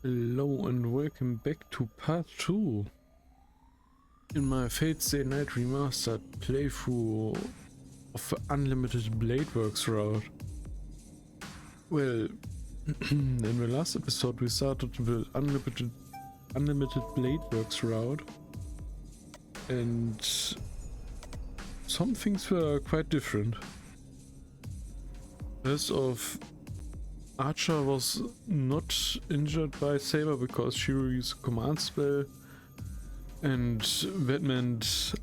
Hello and welcome back to part 2 in my Fate Stay Night Remastered playthrough of the Unlimited Blade Works route. Well, in the last episode we started the Unlimited Blade Works route, and some things were quite different. First off, Archer was not injured by Saber because she used a command spell, and that meant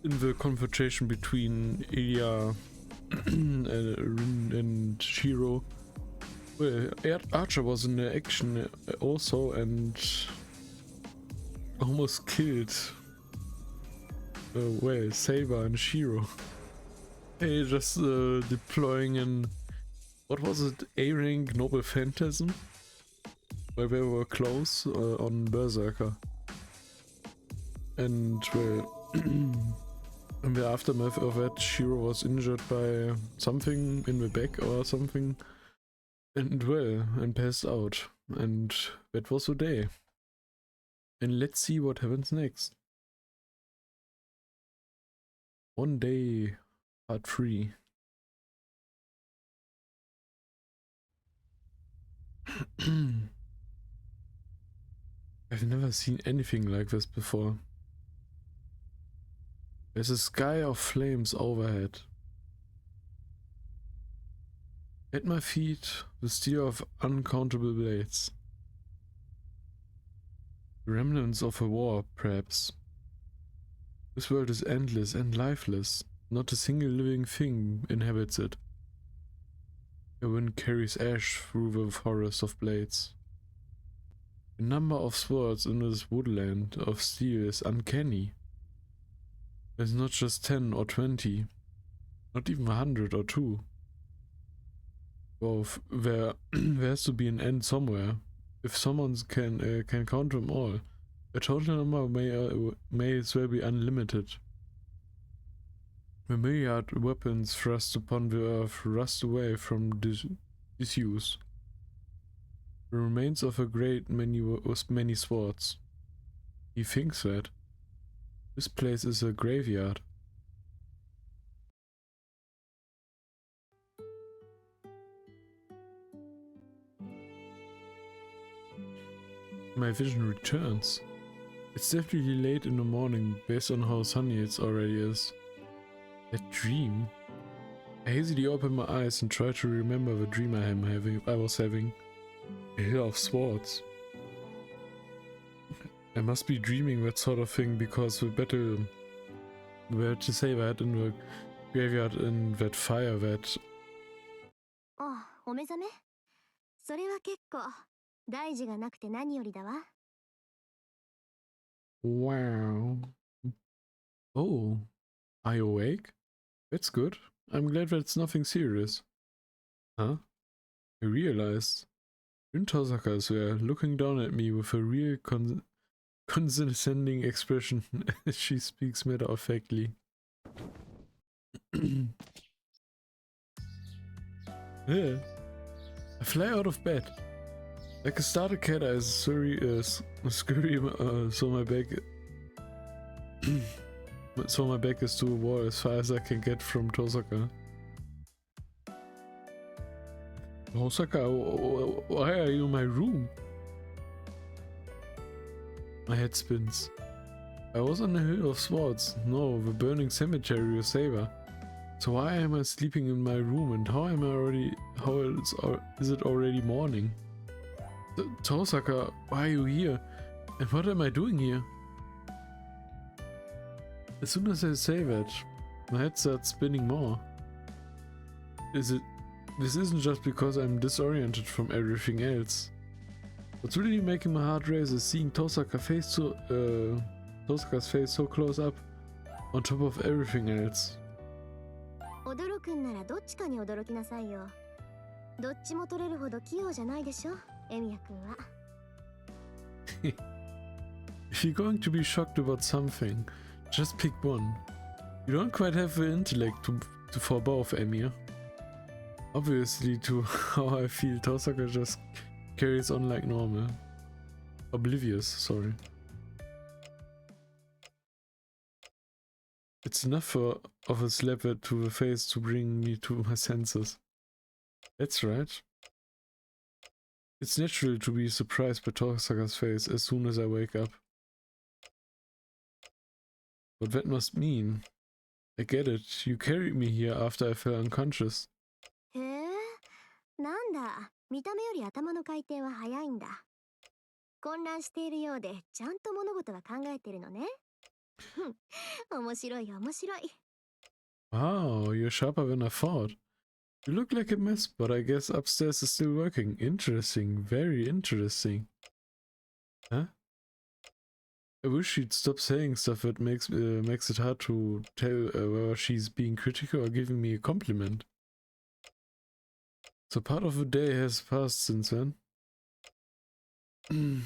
in the confrontation between Ilya and Shiro, well, Archer was in the action also and almost killed Saber and Shiro. Hey, just deploying an, what was it, A-rank Noble Phantasm? Where they were close on Berserker. And well, in the aftermath of that, Shiro was injured by something in the back or something. And well, and passed out. And that was the day. And let's see what happens next. One day, part 3. I've never seen anything like this before. There's a sky of flames overhead. At my feet, the steel of uncountable blades. Remnants of a war, perhaps. This world is endless and lifeless. Not a single living thing inhabits it. The wind carries ash through the forest of blades. The number of swords in this woodland of steel is uncanny. There's not just 10 or 20, not even 100 or 2. Well, there has to be an end somewhere. If someone can count them all, a total number may as well be unlimited. The myriad weapons thrust upon the earth rust away from disuse. The remains of a great many swords. He thinks that. This place is a graveyard. My vision returns. It's definitely late in the morning based on how sunny it already is. That dream. I hastily open my eyes and try to remember the dream I was having. A hill of swords. I must be dreaming that sort of thing because the battle where to say that in the graveyard in that fire that. Oh, お目覚め? それは結構大事がなくて何よりだわ. Wow. Oh, are you awake? That's good. I'm glad that's nothing serious. Huh? I realized. Tosaka is there, looking down at me with a real condescending expression as she speaks matter-of-factly. Yeah. I fly out of bed. Like a starter cat, I scurry so my back is to a wall as far as I can get from Tosaka. Tosaka, why are you in my room? My head spins. I was on the Hill of Swords, no, the burning cemetery with Saber. So why am I sleeping in my room, and is it already morning? Tosaka, why are you here? And what am I doing here? As soon as I say that, my head starts spinning more. This isn't just because I'm disoriented from everything else. What's really making my heart race is seeing Tosaka's face so close up, on top of everything else. 驚くんならどっちかに驚きなさいよ。どっちも取れるほど器用じゃないでしょ、エミヤ君は。If you're going to be shocked about something, just pick one. You don't quite have the intellect for both, Emiya. Obviously, to how I feel, Tosaka just carries on like normal. Oblivious, sorry. It's enough of a slap to the face to bring me to my senses. That's right. It's natural to be surprised by Tosaka's face as soon as I wake up. What that must mean. I get it. You carried me here after I fell unconscious. へえ、なんだ。見た目より頭の回転は早いんだ。混乱しているようで、ちゃんと物事は考えてるのね。面白い面白い。Wow, you're sharper than I thought. You look like a mess, but I guess upstairs is still working. Interesting, very interesting. Huh? I wish she'd stop saying stuff that makes it hard to tell whether she's being critical or giving me a compliment. So part of the day has passed since then. You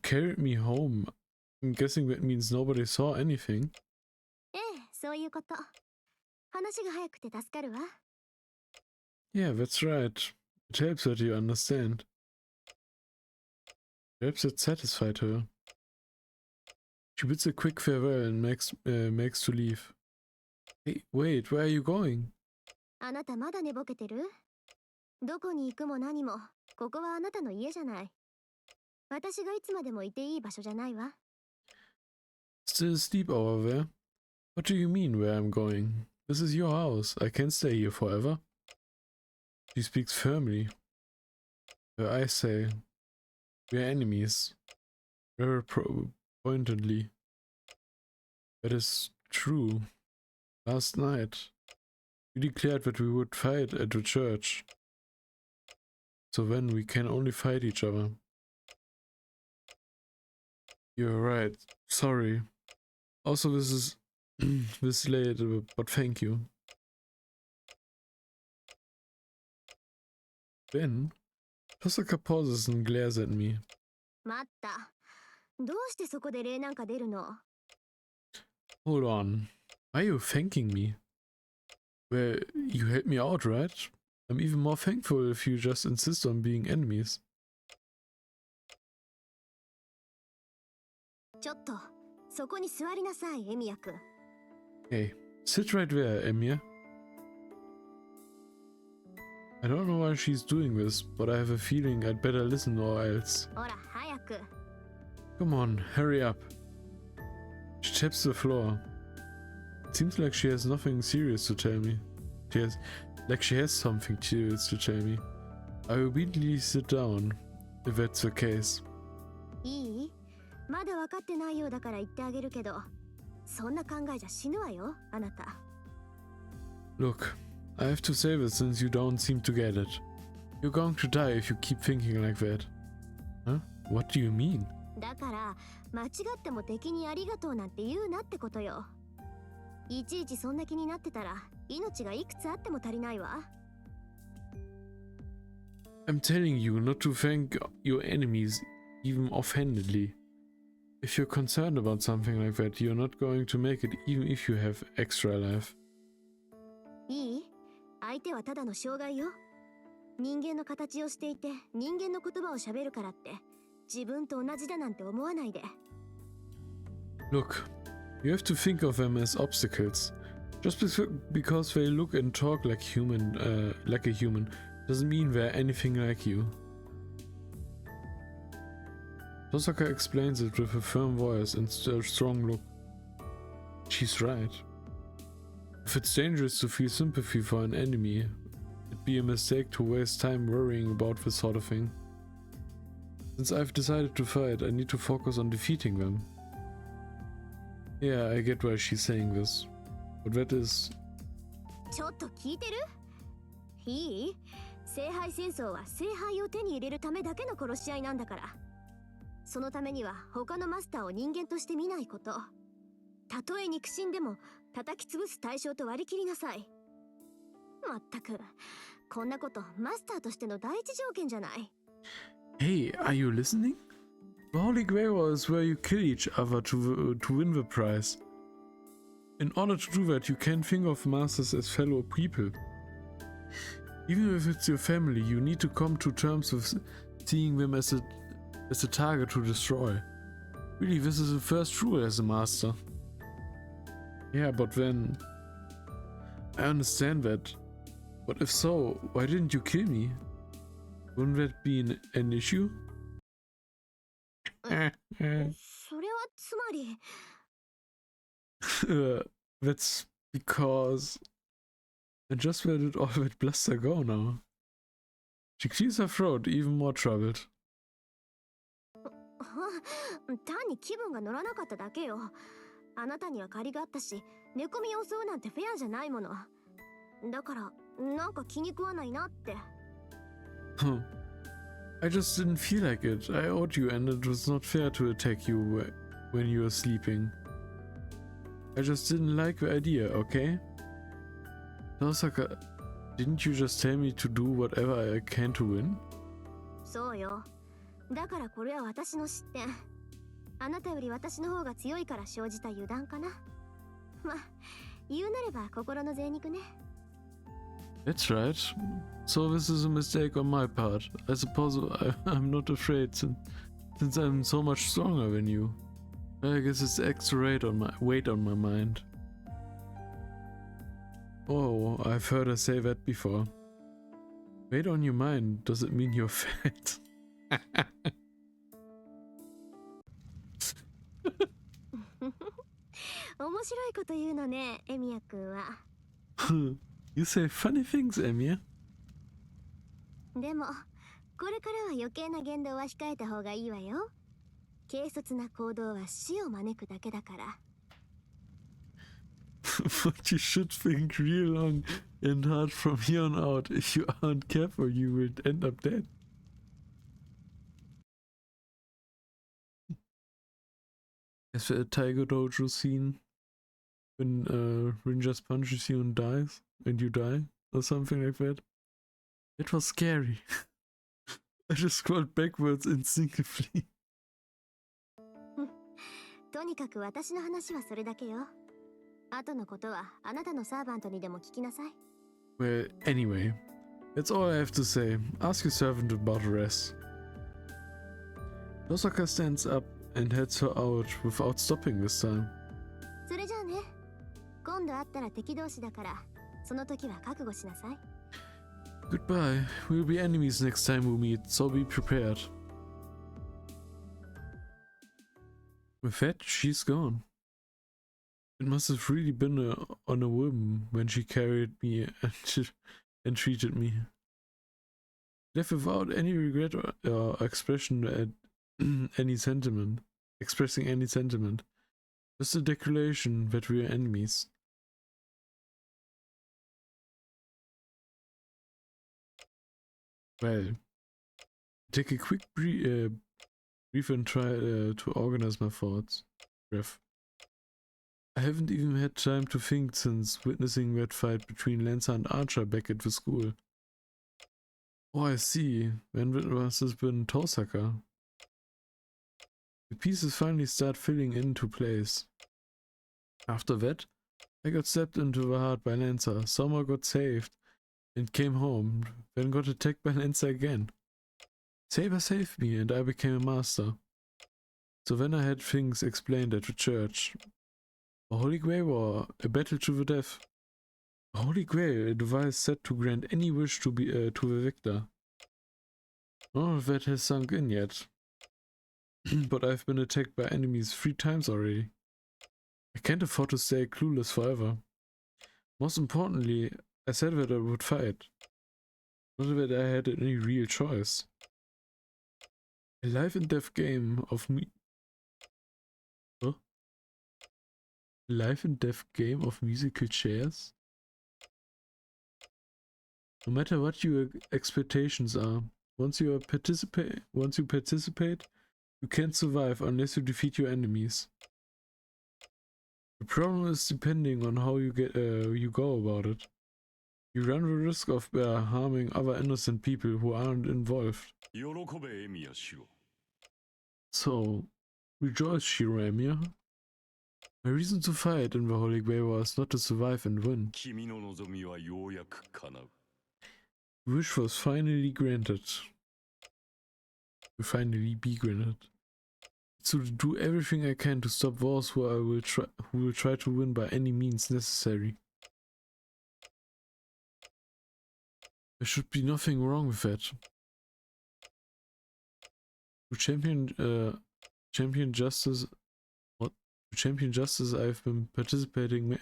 carried me home. I'm guessing that means nobody saw anything. ええ、そういうこと。話が早くて助かるわ。Yeah, that's right. It helps that you understand. Perhaps it satisfied her. She bids a quick farewell and makes to leave. Hey, wait, where are you going? あなたまだ寝ぼけてる？どこに行くも何も、ここはあなたの家じゃない。私がいつまでもいていい場所じゃないわ。Still asleep over there? What do you mean where I'm going? This is your house. I can't stay here forever. She speaks firmly. I say, we are enemies. Very pointedly. That is true. Last night, we declared that we would fight at the church. So then we can only fight each other. You're right. Sorry. Also, this is this late, but thank you. Then, Tosaka pauses and glares at me. 待った。どうしてそこで礼なんか出るの？ Hold on. Why are you thanking me? Well, you helped me out, right? I'm even more thankful if you just insist on being enemies. ちょっと、そこに座りなさい、エミヤ君。Hey, sit right there, Emiya. I don't know why she's doing this, but I have a feeling I'd better listen or else. ほら、早く。Come on, hurry up. She taps the floor. It seems like she has nothing serious to tell me. She has something serious to tell me. I will obediently sit down, if that's the case. いい？まだ分かってないようだから言ってあげるけど、そんな考えじゃ死ぬわよ、あなた。Look, I have to say this since you don't seem to get it. You're going to die if you keep thinking like that. Huh? What do you mean? だから、間違っても敵にありがとうなんて言うなってことよ。いちいちそんな気になってたら、命がいくつあっても足りないわ。I'm telling you not to thank your enemies, even offhandedly. If you're concerned about something like that, you're not going to make it even if you have extra life. いい？相手はただの障害よ。人間の形をしていて、人間の言葉を喋るからって、自分と同じだなんて思わないで。Look, you have to think of them as obstacles. Just because they look and talk like a human, doesn't mean they're anything like you. Tosaka explains it with a firm voice and a strong look. She's right. If it's dangerous to feel sympathy for an enemy, it'd be a mistake to waste time worrying about this sort of thing. Since I've decided to fight, I need to focus on defeating them. Yeah, I get why she's saying this. But that is... ちょっと聞いてる？いい？聖杯戦争は聖杯を手に入れるためだけの殺し合いなんだから。そのためには他のマスターを人間として見ないこと。たとえ肉親でも叩き潰す対象と割り切りなさい。まったく、こんなことマスターとしての第一条件じゃない。Hey, are you listening? The Holy Grail is where you kill each other to win the prize. In order to do that, you can't think of masters as fellow people. Even if it's your family, you need to come to terms with seeing them as as a target to destroy. Really, this is the first rule as a master. Yeah, but then... I understand that. But if so, why didn't you kill me? Wouldn't that be an issue? それはつまり That's because I just where did all that bluster go now? She clears her throat, even more troubled. 単に気分が乗らなかっただけよ。あなたには借りがあったし、寝込みを襲うなんてフェアじゃないもの。だから、なんか気に食わないなって。Huh. I just didn't feel like it. I owed you and it was not fair to attack you when you were sleeping. I just didn't like the idea, okay? Naosaka, didn't you just tell me to do whatever I can to win? そうよ。だからこれは私の失点。あなたより私の方が強いから生じた油断かな。ま、言うなれば心の贅肉ね。That's right. So this is a mistake on my part. I suppose I'm not afraid since I'm so much stronger than you. I guess it's extra weight on my mind. Oh, I've heard her say that before. Weight on your mind, does it mean you're fat? You say funny things, Emiya. でも、これからは余計な言動は控えた方がいいわよ。軽率な行動は死を招くだけだから。But you should think real long and hard from here on out. If you aren't careful, you will end up dead. Is there a Tiger Dojo scene when Rin just punches you and dies, and you die, or something like that? It was scary. I just scrolled backwards instinctively. とにかく私の話はそれだけよ。後のことはあなたのサーバントにでも聞きなさい。Well, anyway, that's all I have to say. Ask your servant about the rest. Naosaka stands up and heads her out without stopping this time. それじゃあね。今度会ったら敵同士だから、その時は覚悟しなさい。Goodbye. We'll be enemies next time we meet, so be prepared. With that, she's gone. It must have really been on a whim when she carried me and treated me. Left without any regret or expression at expressing any sentiment. Just a declaration that we are enemies. Well, take a quick brief and try to organize my thoughts. Ref. I haven't even had time to think since witnessing that fight between Lancer and Archer back at the school. Oh, I see. When was this been Tosaka? The pieces finally start filling into place. After that, I got stabbed into the heart by Lancer, Soma got saved, and came home, then got attacked by Lancer again. Saber saved me and I became a master. So then I had things explained at the church. A holy grail or a battle to the death. A holy grail, a device set to grant any wish to the victor. None of that has sunk in yet. But I've been attacked by enemies 3 times already. I can't afford to stay clueless forever. Most importantly, I said that I would fight. Not that I had any real choice. A life and death game of me. Huh? A life and death game of musical chairs? No matter what your expectations are, once you participate, you can't survive unless you defeat your enemies. The problem is depending on how you go about it. You run the risk of harming other innocent people who aren't involved. So, rejoice, Shiro Emiya. My reason to fight in the Holy Grail was not to survive and win. The wish was finally granted. will finally be granted. To do everything I can to stop wars who will try to win by any means necessary. There should be nothing wrong with that. To champion justice, I've been practicing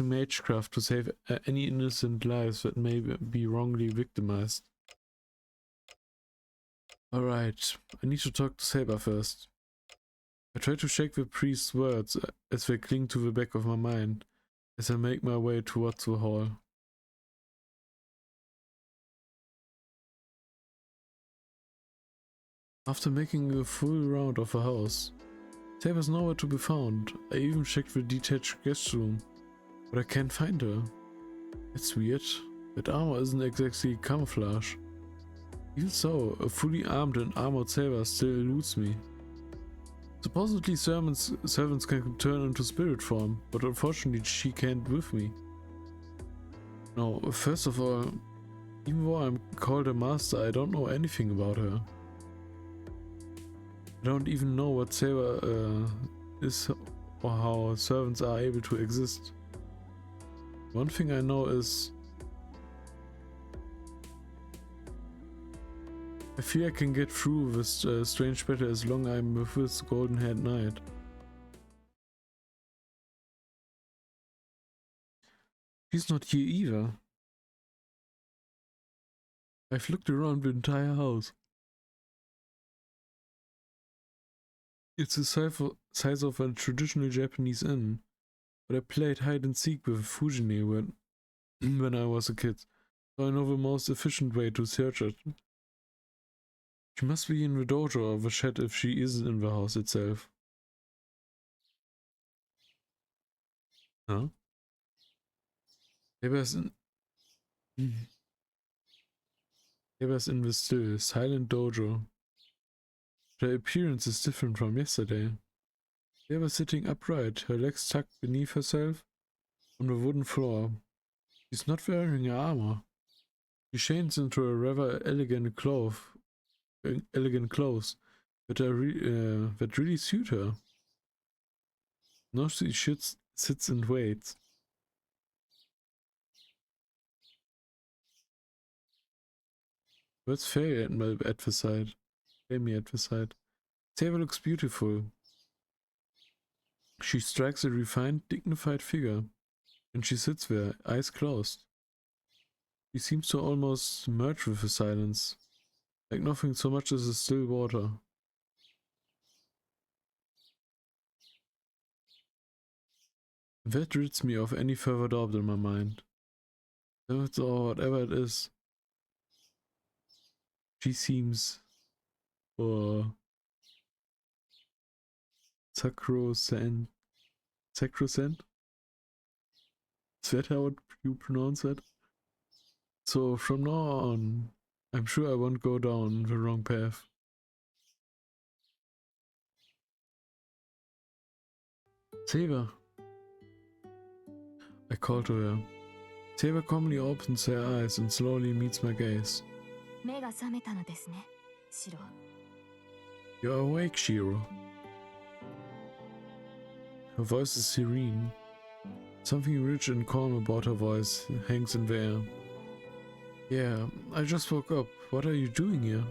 magecraft to save any innocent lives that may be wrongly victimized. Alright, I need to talk to Saber first. I try to shake the priest's words as they cling to the back of my mind as I make my way towards the hall. After making a full round of the house, Saber's nowhere to be found. I even checked the detached guest room, but I can't find her. It's weird. That armor isn't exactly camouflage. Even so, a fully armed and armored Saber still eludes me. Supposedly servants can turn into spirit form, but unfortunately she can't with me. No, first of all, even though I'm called a master, I don't know anything about her. I don't even know what Saber is or how servants are able to exist. One thing I know is I feel I can get through this strange battle as long as I'm with this golden-haired knight. She's not here either. I've looked around the entire house. It's the size of a traditional Japanese inn, but I played hide and seek with Fujine when I was a kid, so I know the most efficient way to search it. She must be in the dojo or the shed if she isn't in the house itself. Huh? Saber's in the still, silent dojo. Her appearance is different from yesterday. Saber sitting upright, her legs tucked beneath herself on the wooden floor. She's not wearing her armor. She shines into a rather elegant clothes that really suit her. Now she sits and waits. Words fail me at the sight. Saber looks beautiful. She strikes a refined, dignified figure, and she sits there, eyes closed. She seems to almost merge with the silence, like nothing so much as a still water. That rids me of any further doubt in my mind. Or whatever it is. She seems sacrosanct. Sacrosanct? Is that how you pronounce that? So from now on, I'm sure I won't go down the wrong path. Saber! I call to her. Saber calmly opens her eyes and slowly meets my gaze. You're awake, Shiro. Her voice is serene. Something rich and calm about her voice hangs in the air. Yeah, I just woke up. What are you doing here?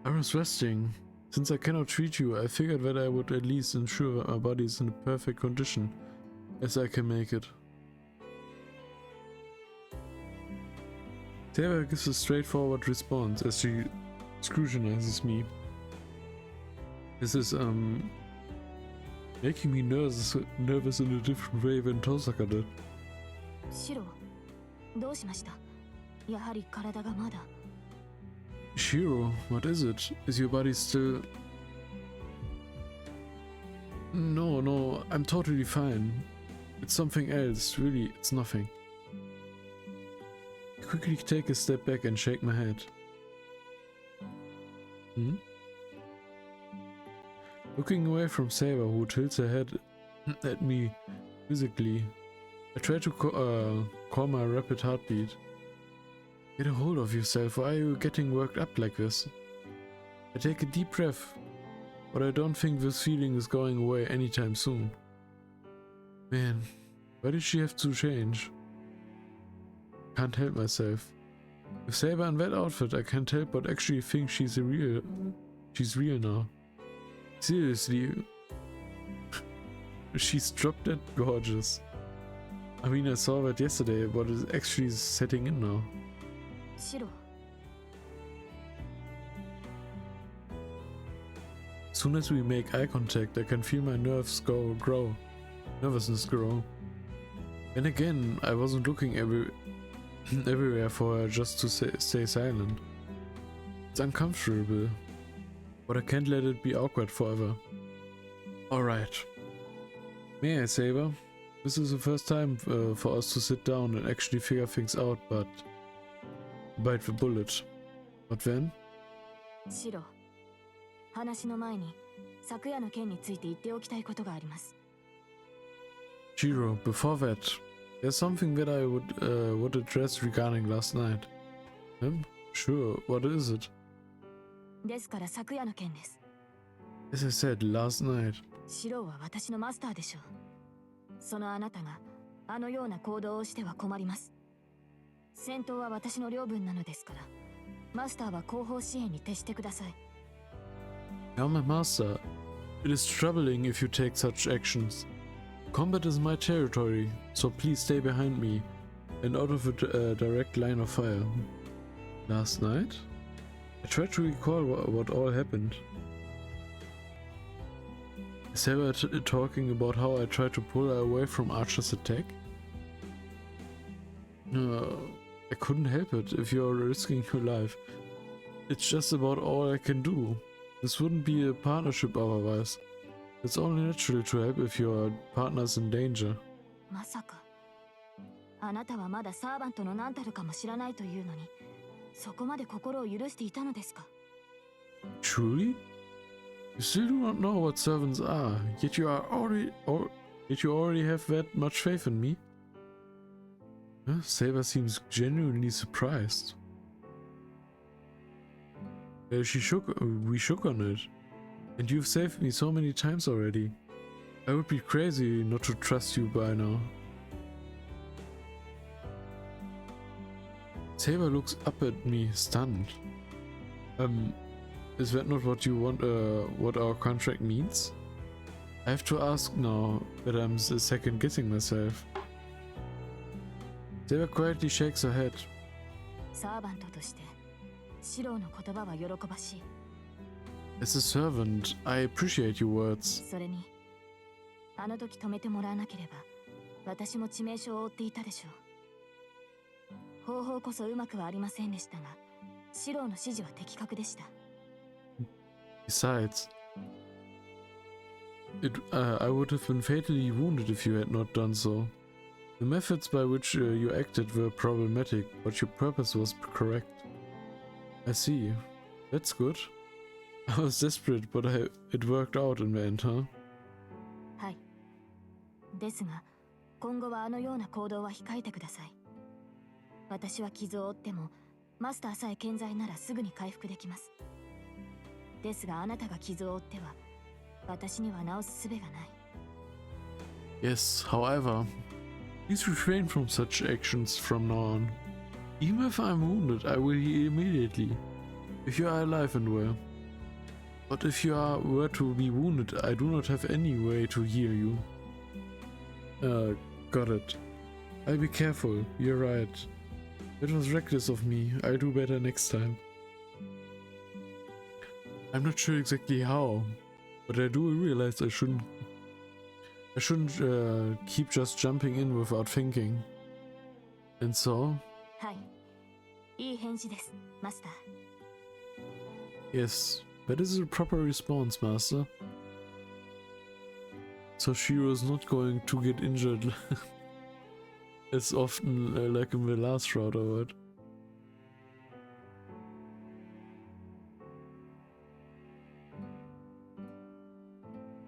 I was resting. Since I cannot treat you, I figured that I would at least ensure that my body is in perfect condition as I can make it. Saber gives a straightforward response as she scrutinizes me. This is making me nervous in a different way than Tosaka did. Shiro, what is it? Is your body still... No, I'm totally fine. It's something else, really, it's nothing. I quickly take a step back and shake my head. Looking away from Saber, who tilts her head at me physically. I try to calm my rapid heartbeat. Get a hold of yourself. Why are you getting worked up like this? I take a deep breath, but I don't think this feeling is going away anytime soon. Man, why did she have to change? Can't help myself. With Saber in that outfit, I can't help but actually think she's real now. Seriously, she's drop dead gorgeous. I mean, I saw that yesterday, but it's actually setting in now. Shiro. As soon as we make eye contact, I can feel my nervousness grow. And again, I wasn't looking everywhere for her just to stay silent. It's uncomfortable, but I can't let it be awkward forever. Alright. May I, Saber? This is the first time for us to sit down and actually figure things out, but bite the bullet. But then? シロ、話の前に昨夜の件について言っておきたいことがあります。Jiro, before that, there's something that I would address regarding last night. Sure, what is it? ですから昨夜の件です。As I said, last night. シロは私のマスターでしょう。そのあなたがあのような行動をしては困ります。戦闘は私の領分なのですから、マスターは後方支援に徹してください。Now, my master, it is troubling if you take such actions. Combat is my territory, so please stay behind me and out of a direct line of fire. Last night? I tried to recall what all happened. Is Sarah talking about how I tried to pull her away from Archer's attack? I couldn't help it if you're risking your life. It's just about all I can do. This wouldn't be a partnership otherwise. It's only natural to help if your partner's in danger. まさか、あなたはまだサーバントの何たるかも知らないというのに、そこまで心を許していたのですか? Truly? You still do not know what servants are, yet you already have that much faith in me? Saber seems genuinely surprised. We shook on it. And you've saved me so many times already. I would be crazy not to trust you by now. Saber looks up at me, stunned. Is that not what you want, what our contract means? I have to ask now that I'm second guessing myself. Saber quietly shakes her head. サーバントとして、シローの言葉は喜ばしい。As a servant, I appreciate your words. それに、あの時止めてもらわなければ、私も致命傷を負っていたでしょう。方法こそうまくはありませんでしたが、シローの指示は的確でした。Besides, I would have been fatally wounded if you had not done so. The methods by which you acted were problematic, but your purpose was correct. I see. That's good. I was desperate, but it worked out in the end, huh? はい。ですが、今後はあのような行動は控えてください。私は傷を負っても、マスターさえ健在ならすぐに回復できます。ですがあなたが傷を負っては、私には治す術がない。Yes, however, please refrain from such actions from now on. Even if I'm wounded, I will heal immediately, if you are alive and well. But if you were to be wounded, I do not have any way to heal you. Got it. I'll be careful, you're right. It was reckless of me, I'll do better next time. I'm not sure exactly how, but I do realize I shouldn't keep just jumping in without thinking. And so? はい。いい返事です、マスター。Yes, that is a proper response, Master. So Shiro's not going to get injured as often like in the last route, or what?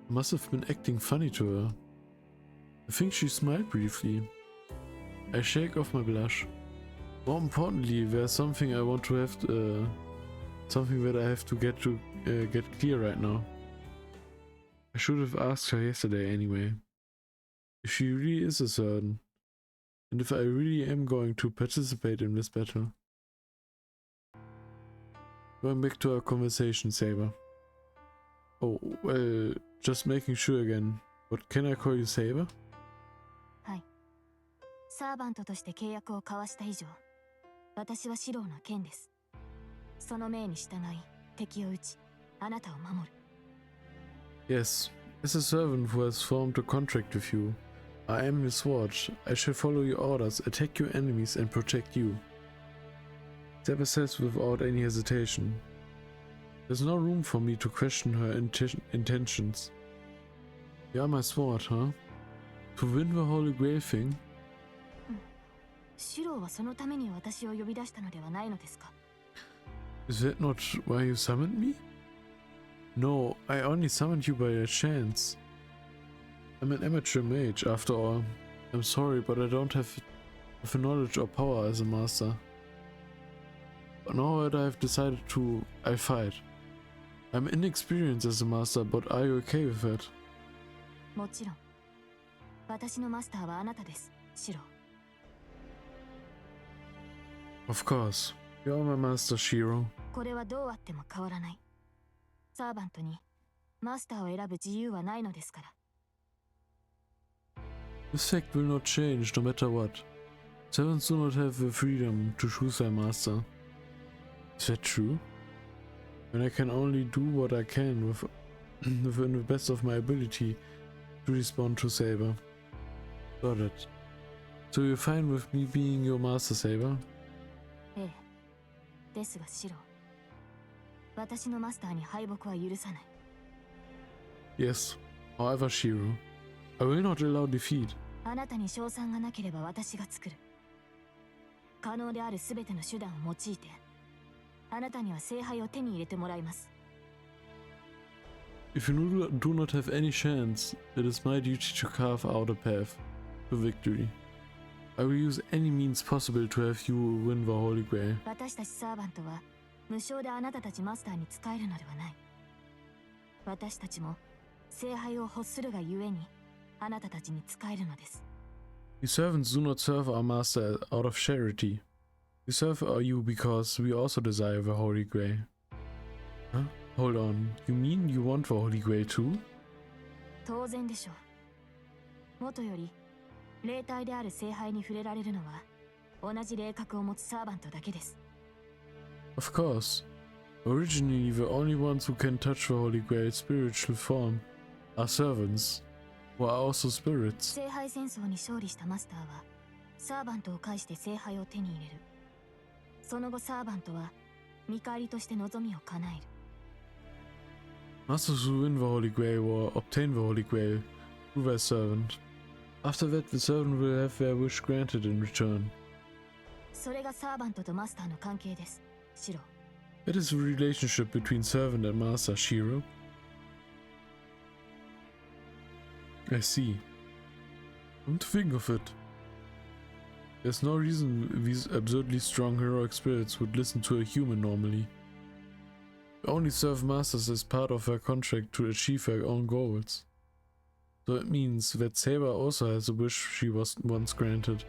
Must have been acting funny to her. I think she smiled briefly. I shake off my blush. More importantly, there's something I want to have, something that I have to get clear right now. I should have asked her yesterday anyway. If she really is a certain, and if I really am going to participate in this battle. Going back to our conversation, Saber. Oh, well, just making sure again. What can I call you, Saber? はい。サーバントとして契約を交わした以上、私はシローの剣です。その命に従い、敵を撃ち、あなたを守る。Yes, as a servant who has formed a contract with you, I am your sword. I shall follow your orders, attack your enemies, and protect you. Saber says without any hesitation. There's no room for me to question her intentions. You are my sword, huh? To win the Holy Grail thing? シローはそのために私を呼び出したのではないのですか? Is that not why you summoned me? No, I only summoned you by a chance. I'm an amateur mage, after all. I'm sorry, but I don't have the knowledge or power as a master. But now that I've decided to, I fight. I'm inexperienced as a master, but are you okay with that? もちろん。私のマスターはあなたです、シロー。Of course. You're my master, Shiro. これはどうあっても変わらない。サーバントにマスターを選ぶ自由はないのですから。This fact will not change no matter what. Servants do not have the freedom to choose their master. Is that true? When I can only do what I can within the best of my ability to respond to Saber. Got it. So you're fine with me being your master, Saber? ええ。ですがシロー、私のマスターに敗北は許さない。Yes. However, Shiro, I will not allow defeat. あなたに勝算がなければ私が作る。可能であるすべての手段を用いて、あなたには聖杯を手に入れてもらいます。If you do not have any chance, it is my duty to carve out a path to victory. I will use any means possible to have you win the Holy Grail. 私たちサーバントは無償であなたたちマスターに仕えるのではない。私たちも聖杯を欲するがゆえにあなたたちに仕えるのです。We servants do not serve our master out of charity. We serve you because we also desire the Holy Grail. Huh? Hold on, you mean you want the Holy Grail too? 当然でしょう。もとより霊体である聖杯に触れられるのは同じ霊格を持つサーバントだけです。Of course. Originally, the only ones who can touch the Holy Grail's spiritual form are servants, who are also spirits. 聖杯戦争に勝利したマスターはサーバントを介して聖杯を手に入れる。その後サーバントは見返りとして望みを叶える。Masters who win the Holy Grail or obtain the Holy Grail through their servant. After that, the servant will have their wish granted in return. それがサーバントとマスターの関係です、シロー。It is a relationship between servant and master, Shiro. I see. Come to think of it, there's no reason these absurdly strong heroic spirits would listen to a human normally. They only serve masters as part of their contract to achieve their own goals. So it means that Saber also has a wish she was once granted.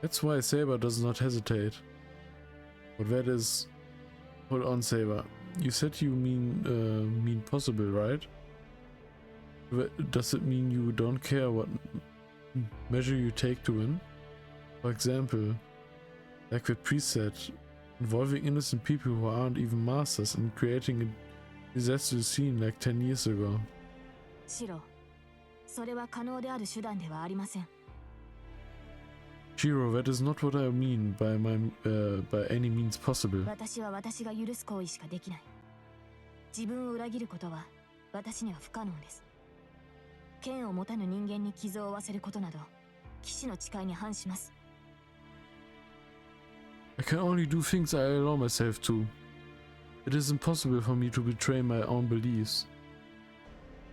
That's why Saber does not hesitate. But that is... Hold on, Saber. You said you mean possible, right? Does it mean you don't care what measure you take to win? For example, like the priest said, involving innocent people who aren't even masters and creating a disastrous scene like 10 years ago. シロー、それは可能である手段ではありません。Shiro, that is not what I mean by any means possible. 私は私が許す行為しかできない。自分を裏切ることは私には不可能です。剣を持たぬ人間に傷を負わせることなど、騎士の誓いに反します。I can only do things I allow myself to. It is impossible for me to betray my own beliefs.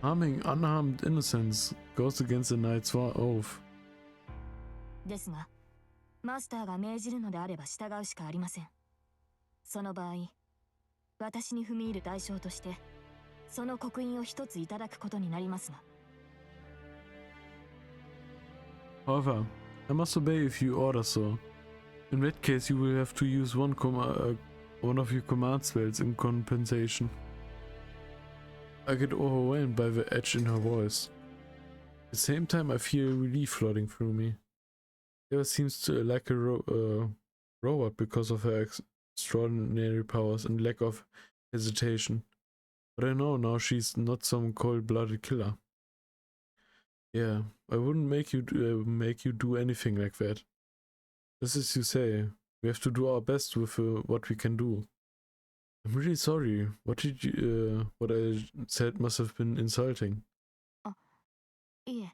Harming unharmed innocence goes against the knight's oath. ですが、マスターが命じるのであれば従うしかありません。その場合、私に踏み入る代償として、その刻印を一ついただくことになりますが。However, I must obey if you order so. In that case, you will have to use one of your command spells in compensation. I get overwhelmed by the edge in her voice. At the same time, I feel relief flooding through me. Sarah seems to like a robot because of her extraordinary powers and lack of hesitation. But I know now she's not some cold-blooded killer. Yeah, I wouldn't make you do anything like that. Just as you say, we have to do our best with what we can do. I'm really sorry. What I said must have been insulting. いえ、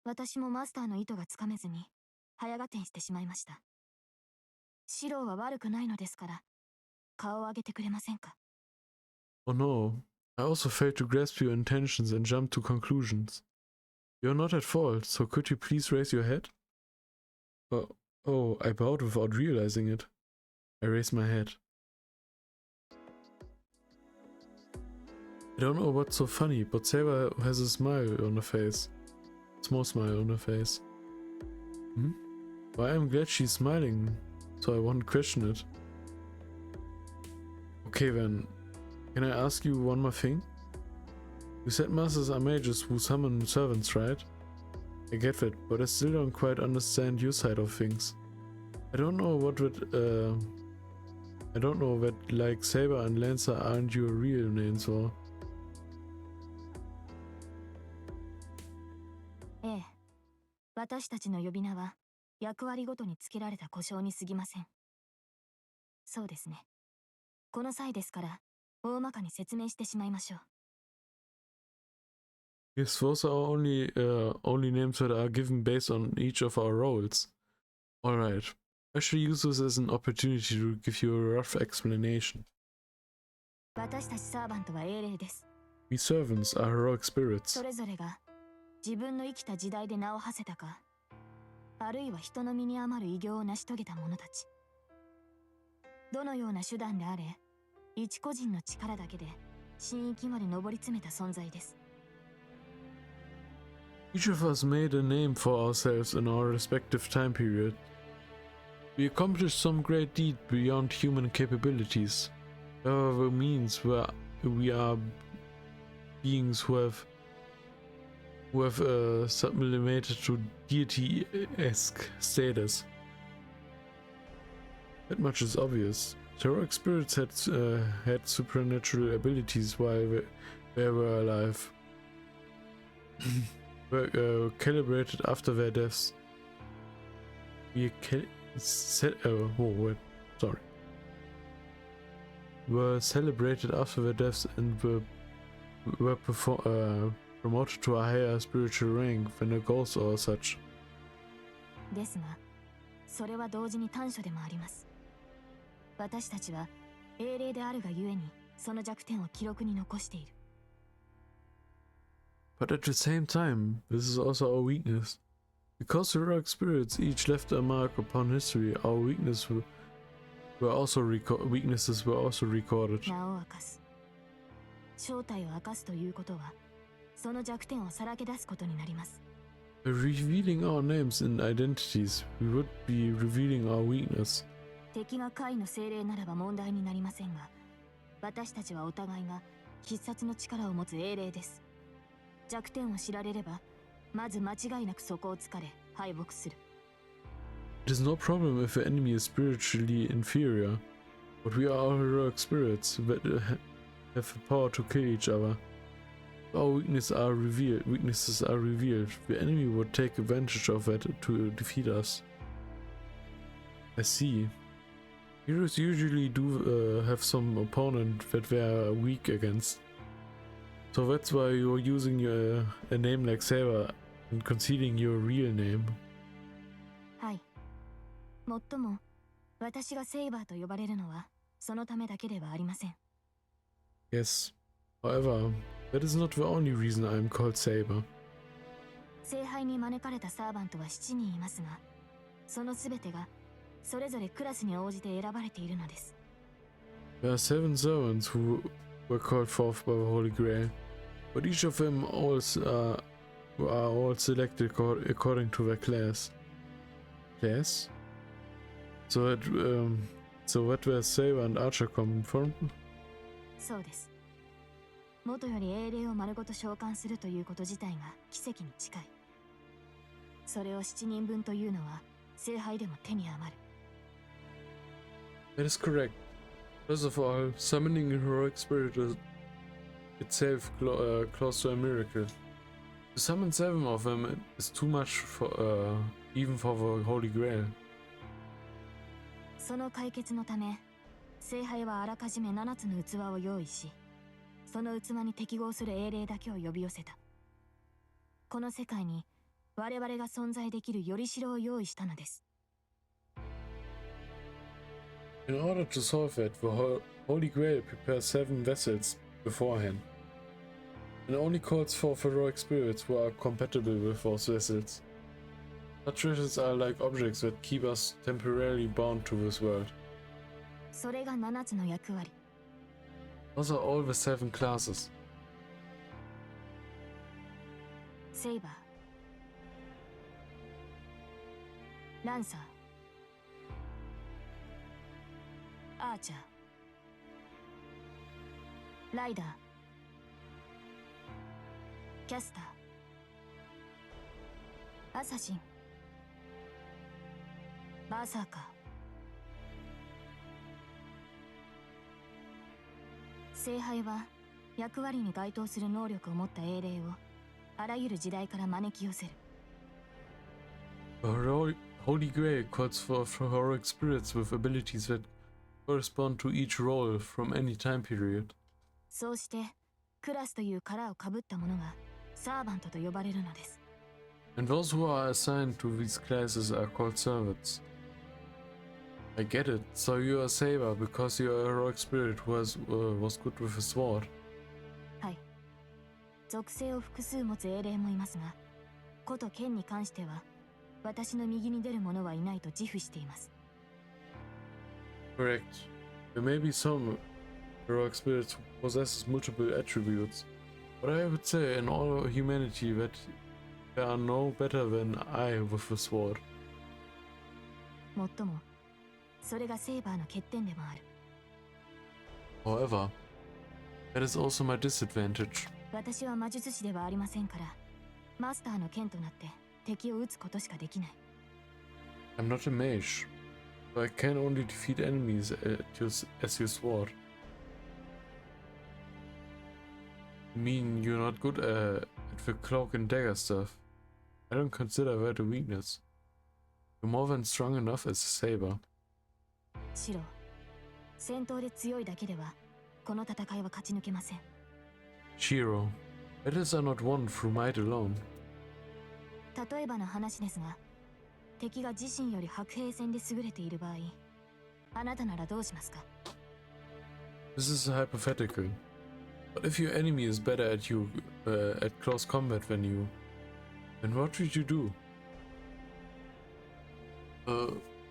私もマスターの意図がつかめずに早合点してしまいました。シローは悪くないのですから、顔を上げてくれませんか? Oh no, I also failed to grasp your intentions and jump to conclusions. You're not at fault, so could you please raise your head? Oh, I bowed without realizing it. I raised my head. I don't know what's so funny, but Saber has a smile on her face. Small smile on her face. Well, I'm glad she's smiling, so I won't question it. Okay then, can I ask you one more thing? You said masters are mages who summon servants, right? I get that, but I still don't quite understand your side of things. I don't know that like Saber and Lancer aren't your real names or... ええ、私たちの呼び名は役割ごとにつけられた呼称に過ぎません。そうですね。この際ですから大まかに説明してしまいましょう。Yes, those are only names that are given based on each of our roles. Alright, I shall use this as an opportunity to give you a rough explanation. 私たちサーバントは英霊です。We servants are heroic spirits. それぞれが自分の生きた時代で名を馳せたか、あるいは人の身に余る偉業を成し遂げた者たち。どのような手段であれ、一個人の力だけで神域まで上り詰めた存在です。Each of us made a name for ourselves in our respective time period. We accomplished some great deed beyond human capabilities. However, means where we are beings who have sublimated to deity-esque status. That much is obvious. Heroic spirits had supernatural abilities while they were alive. Were calibrated after their deaths. Were celebrated after their deaths and were promoted to a higher spiritual rank than a ghost or such. ですが、それは同時に短所でもあります。私たちは英霊であるがゆえにその弱点を記録に残している。But at the same time, this is also our weakness. Because heroic spirits each left a mark upon history, our weaknesses were also recorded. 名を明かす。正体を明かすということは、その弱点をさらけ出すことになります。By revealing our names and identities, we would be revealing our weakness. 敵が怪の精霊ならば問題になりませんが、私たちはお互いが必殺の力を持つ英霊です。弱点を知られれば、まず間違いなくそこを突かれ敗北する。It is no problem if the enemy is spiritually inferior, but we are all heroic spirits that have the power to kill each other. Our weaknesses are revealed. The enemy would take advantage of that to defeat us. I see. Heroes usually do have some opponent that they are weak against. So that's why you're using a name like Saber and concealing your real name. はい。もっとも、私がセイバーと呼ばれるのはそのためだけではありません。Yes. However, That is not the only reason I am called Saber. 聖杯に招かれたサーバントは7人いますが、そのすべてがそれぞれクラスに応じて選ばれているのです。There are 7 servants who were called forth by the Holy Grail, but each of them are all selected according to their class. Class? So that where Saber and Archer come from? そうです。元より英霊を丸ごと召喚するということ自体が奇跡に近い。それを7人分というのは聖杯でも手に余る。That is correct. First of all, summoning a heroic spirit is itself close to a miracle. To summon 7 of them is too much for even for the Holy Grail. その解決のため、聖杯はあらかじめ7つの器を用意し、その器に適合する英霊だけを呼び寄せた。この世界に我々が存在できるよりしろを用意したのです。In order to solve that, the Holy Grail prepares 7 vessels beforehand, and only calls for heroic spirits who are compatible with those vessels. Such vessels are like objects that keep us temporarily bound to this world. それが7つの役割。Those are all the 7 classes. セイバー、ランサー、アーチャー、ライダー、キャスター、アサシン、バーサーカー。聖杯は役割に該当する能力を持った英霊をあらゆる時代から招き寄せる。The Holy Grail calls for heroic spirits with abilities that correspond to each role from any time period. そうしてクラスという殻をかぶった者がサーバントと呼ばれるのです。And those who are assigned to these classes are called servants. I get it. So you are Saber because you are a heroic spirit who was good with a sword. はい。属性を複数持つ英霊もいますが、こと剣に関しては私の右に出る者はいないと自負しています。Correct. There may be some heroic spirits who possess multiple attributes, but I would say in all humanity that there are no better than I with a sword. もっともそれがセイバーの欠点でもある。However, that is also my disadvantage. 私は魔術師ではありませんから、マスターの剣となって敵を撃つことしかできない。I'm not a mage, so I can only defeat enemies as your sword. You mean you're not good at the cloak and dagger stuff? I don't consider that a weakness. You're more than strong enough as a saber. シロ、戦闘で強いだけではこの戦いは勝ち抜けません。Shiro, battles are not won through might alone. 例えばの話ですが、敵が自身より白兵戦で優れている場合、あなたならどうしますか？ This is a hypothetical. But if your enemy is better at at close combat than you, then what would you do?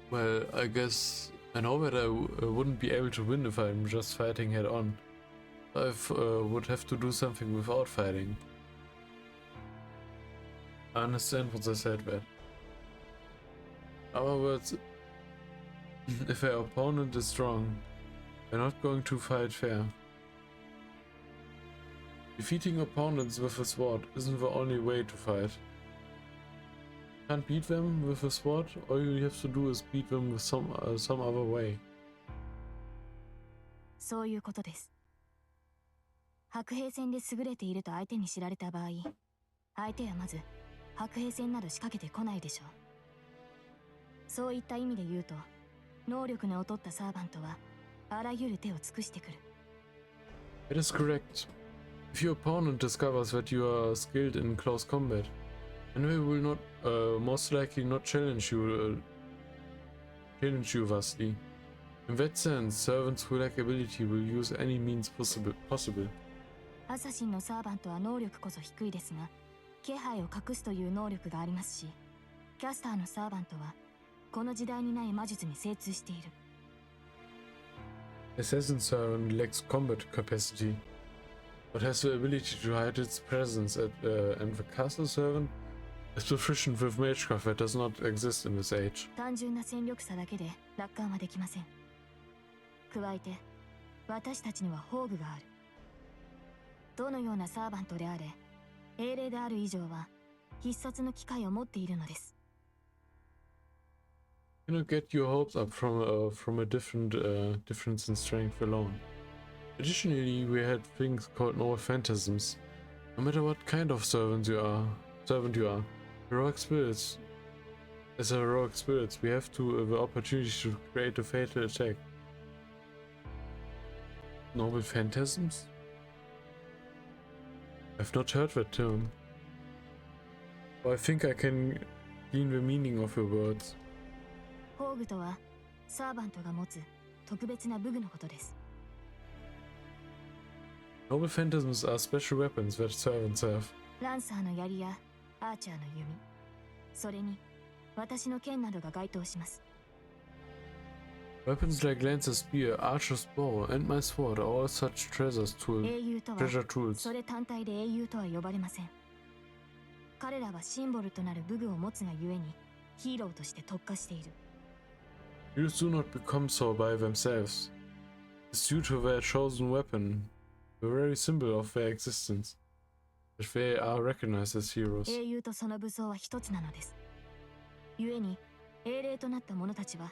Well, I guess I know that I wouldn't be able to win if I'm just fighting head on. I would have to do something without fighting. I understand what I said there. In other words, if our opponent is strong, they're not going to fight fair. Defeating opponents with a sword isn't the only way to fight. Can't beat them with a sword, all you have to do is beat them with some other way. そういうことです。白兵戦で優れていると相手に知られた場合、相手はまず白兵戦など仕掛けてこないでしょう。そういった意味で言うと、能力の劣ったサーバントはあらゆる手を尽くしてくる。It is correct. If your opponent discovers that you are skilled in close combat, then they will not, most likely not challenge you vastly. In that sense, servants who lack ability will use any means possible. アサシンのサーバントは能力こそ低いですが、気配を隠すという能力がありますし、キャスターのサーバントはこの時代にない魔術に精通している。Assassin Servant lacks combat capacity, but has the ability to hide its presence and the Castle Servant is proficient with magecraft that does not exist in this age. 単純な戦力差だけで楽観はできません。加えて、私たちには宝具がある。どのようなサーバントであれ、英霊である以上は必殺の機会を持っているのです。You cannot get your hopes up from a difference in strength alone. Additionally, we had things called noble phantasms. No matter what kind of servant you are, heroic spirits. As a heroic spirits, we have the opportunity to create a fatal attack. Noble phantasms? I've not heard that term. But I think I can glean the meaning of your words. 宝具とはサーバントが持つ特別な武具のことです。Noble phantasms are special weapons that servants have. ランサーの槍やアーチャーの弓、それに私の剣などが該当します。Weapons like Lancer's spear, Archer's bow, and my sword are all such treasure 英雄とは tools. それ単体で英雄とは呼ばれません。彼らはシンボルとなる武具を持つがゆえにヒーローとして特化している。Heroes do not become so by themselves. It's due to their chosen weapon, the very symbol of their existence, that they are recognized as heroes. 英雄とその武装は一つなのです。ゆえに英霊となった者たちは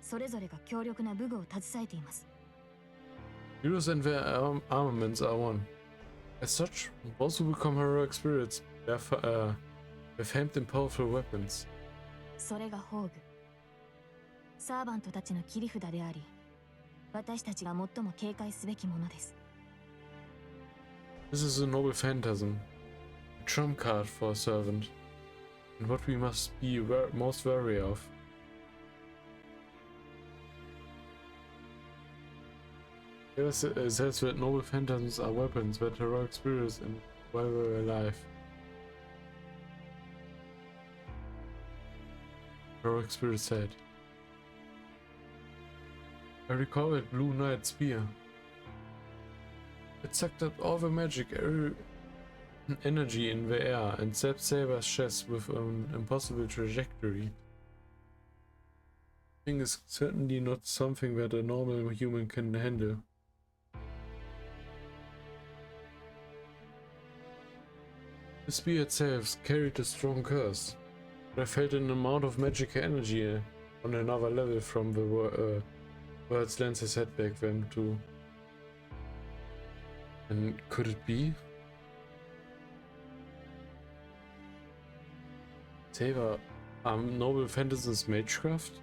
それぞれが強力な武具を携えています。Heroes and their armaments are one. As such, those who become heroic spirits have famed and powerful weapons. それが宝具。サーバントたちの切り札であり、私たちが最も警戒すべきものです。This is a noble phantasm, a trump card for a servant, and what we must be most wary of. It says that noble phantasms are weapons that heroic spirits and while we're alive. Heroic spirit said. I recall that Blue Knight spear. It sucked up all the magic energy in the air and zapped Saber's chest with an impossible trajectory. Thing is certainly not something that a normal human can handle. The spear itself carried a strong curse, but I felt an amount of magical energy on another level from the world's Lancer's head back then too. And could it be? Saber, noble phantasm's magecraft?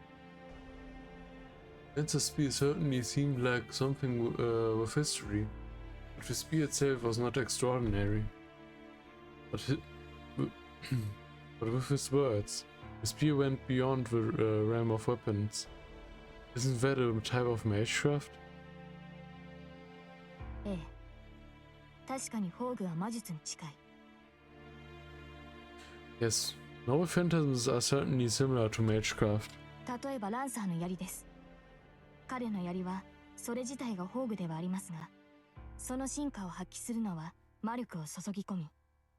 Lancer's spear certainly seemed like something with history, but the spear itself was not extraordinary. But with his words, the spear went beyond the realm of weapons. Isn't that a type of magecraft? ええ、確かに宝具は魔術に近い。Yes, noble phantasms are certainly similar to magecraft. 例えばランサーの槍です。彼の槍はそれ自体が宝具ではありますが、その進化を発揮するのは魔力を注ぎ込み、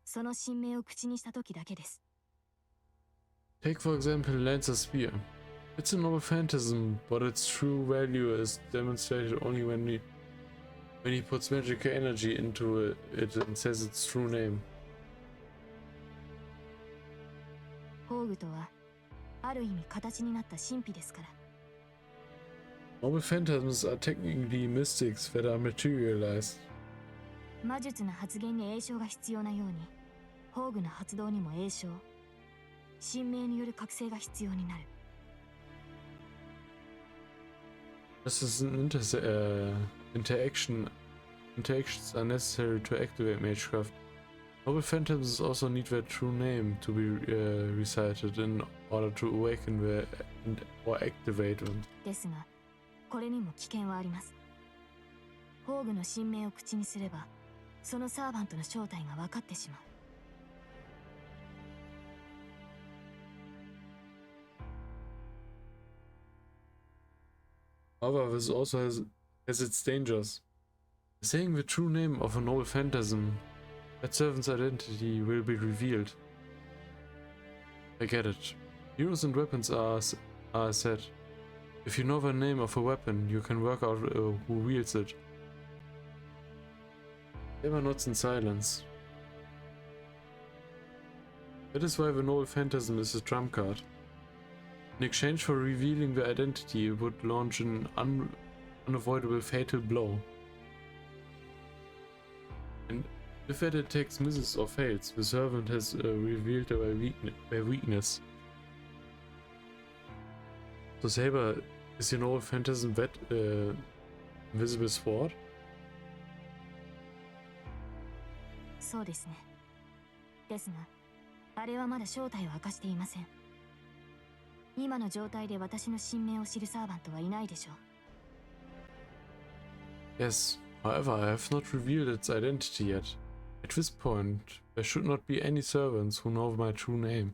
その神明を口にした時だけです。Take for example Lancer's spear. It's a noble phantasm, but its true value is demonstrated only when he puts magical energy into it and says its true name. 宝具とはある意味形になった神秘ですから。Noble phantasms are technically mystics that are materialized. 魔術の発現に栄唱が必要なように、宝具の発動にも栄唱、神明による覚醒が必要になる。This is an interactions are necessary to activate magecraft. Noble phantasms also need their true name to be recited in order to awaken or activate them. ですが、これにも危険はあります。宝具の神明を口にすれば、そのサーバントの正体が分かってしまう。However, this also has its dangers. Saying the true name of a noble phantasm, that servant's identity will be revealed. I get it. Heroes and weapons are a set. If you know the name of a weapon, you can work out who wields it. Saber nods in silence. That is why the noble phantasm is a trump card. In exchange for revealing the identity, it would launch an unavoidable fatal blow. And if that attack misses or fails, the servant has revealed their weakness. So Saber is your noble phantasm that invisible sword? そうですね。ですが、あれはまだ正体を明かしていません。今の状態で私の神名を知るサーバントはいないでしょう。Yes, however, I have not revealed its identity yet. At this point, there should not be any servants who know my true name.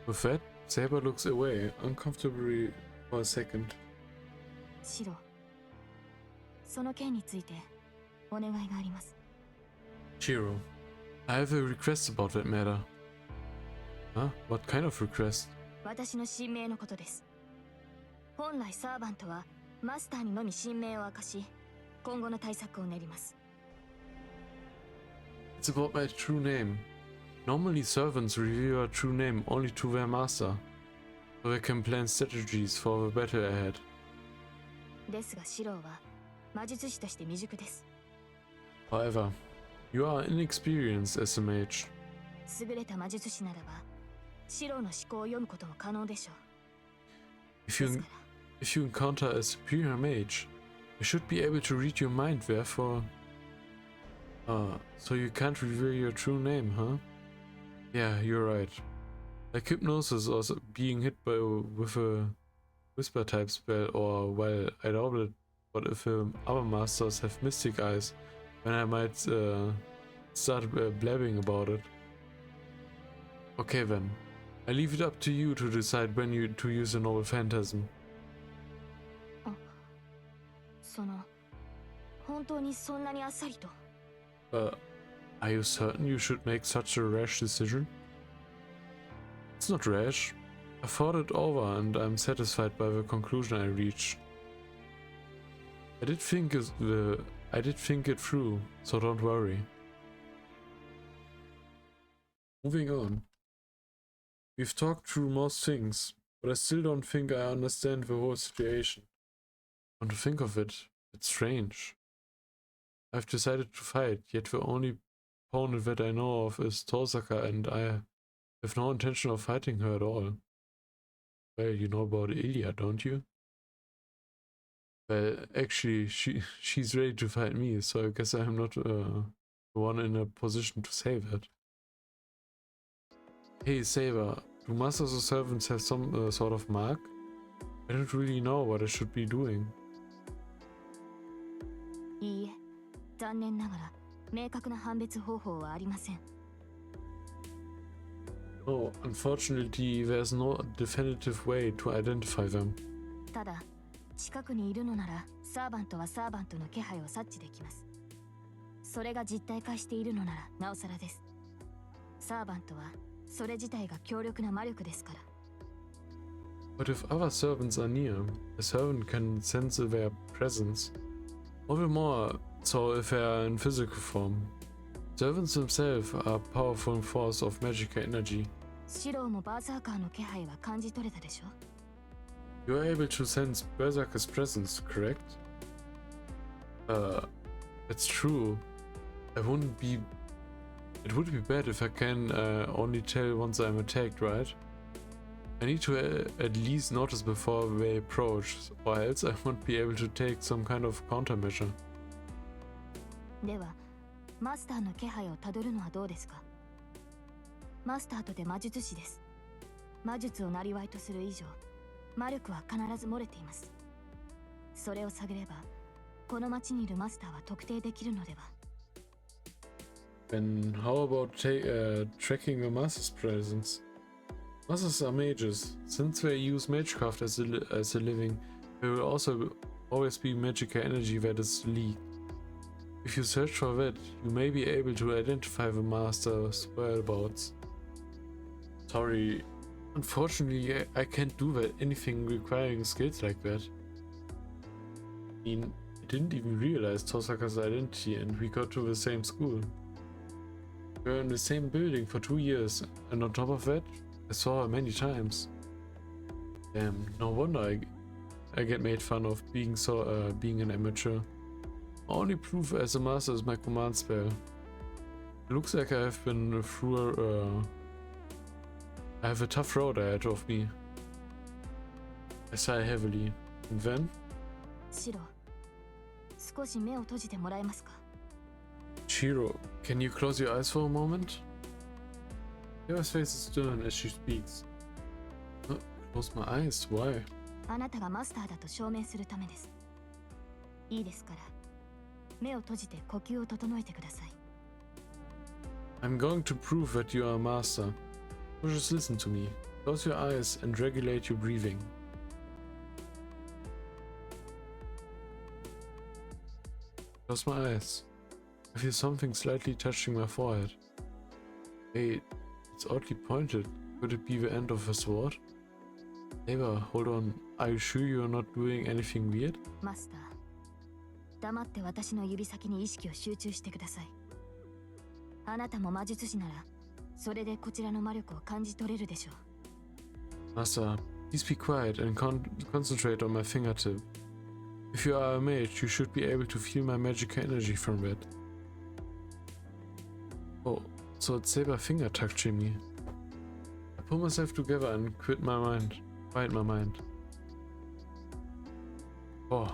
With that, Saber looks away, uncomfortably for a second. シロ、その件についてお願いがあります。Shiro, I have a request about that matter. Huh? What kind of request? 私の神名のことです。本来サーバントはマスターにのみ神名を明かし、今後の対策を練ります。It's about my true name. Normally servants reveal their true name only to their master, so they can plan strategies for the battle ahead. ですがシロは魔術師として未熟です。However, you are inexperienced as a mage. 優れた魔術師ならば、シロの思考を読むことも可能でしょう。If you encounter a superior mage, you should be able to read your mind, therefore... so you can't reveal your true name, huh? Yeah, you're right. Like hypnosis or being hit with a whisper type spell, or, well, I doubt it, but if other masters have mystic eyes, then I might start blabbing about it. Okay then, I leave it up to you to decide when to use a noble phantasm. その、本当にそんなにあっさりと。Are you certain you should make such a rash decision? It's not rash. I thought it over and I'm satisfied by the conclusion I reached. I did think it through, so don't worry. Moving on. We've talked through most things, but I still don't think I understand the whole situation. Come to think of it, it's strange. I've decided to fight, yet the only opponent that I know of is Tosaka, and I have no intention of fighting her at all. Well, you know about Ilya, don't you? Well, actually, she's ready to fight me, so I guess I'm not the one in a position to say that. Hey, Saber, do masters or servants have some sort of mark? I don't really know what I should be doing. いいえ、残念ながら明確な判別方法はありません。No, unfortunately, there's no definitive way to identify them. ただ、近くにいるのならサーバントはサーバントの気配を察知できます。それが実体化しているのならなおさらです。サーバントはそれ自体が強力な魔力ですから。But if other servants are near, a servant can sense their presence. All the more so if they are in physical form. Servants themselves are a powerful force of magical energy. シローもバーサーカーの気配は感じ取れたでしょ？ You are able to sense Berserker's presence, correct? That's true. It would be bad if I can only tell once I'm attacked, right? I need to at least notice before they approach, or else I won't be able to take some kind of countermeasure. では、マスターの気配をたどるのはどうですか？マスターとて魔術師です。魔術を生業とする以上、魔力は必ず漏れています。それを探ればこの町にいるマスターは特定できるのでは。 And how about tracking the master's presence? Masters are mages. Since they use magecraft as a living, there will also always be magical energy that is leaked. If you search for that, you may be able to identify the master's whereabouts. Sorry, unfortunately I can't do that, anything requiring skills like that. I mean, I didn't even realize Tosaka's identity and we got to the same school. We were in the same building for 2 years, and on top of that, I saw her many times. Damn, no wonder I get made fun of being being an amateur. My only proof as a master is my command spell. It looks like I have been through I have a tough road ahead of me. I sigh heavily. And then? シロ、少し目を閉じてもらえますか。 Shiro, can you close your eyes for a moment? Yura's face is stern as she speaks. Close my eyes? Why? あなたがマスターだと証明するためです。いいですから、目を閉じて呼吸を整えてください。 I'm going to prove that you are a master. So just listen to me. Close your eyes and regulate your breathing. Close my eyes. I feel something slightly touching my forehead. Hey, it's oddly pointed. Could it be the end of a sword? Ava, hold on. Are you sure you're not doing anything weird? マスター、黙って私の指先に意識を集中してください。あなたも魔術師なら、それでこちらの魔力を感じ取れるでしょう。 Master, please be quiet and concentrate on my fingertip. If you are a mage, you should be able to feel my magical energy from it. Oh, so it's Saber finger touching me. I pull myself together and quiet my mind. Oh.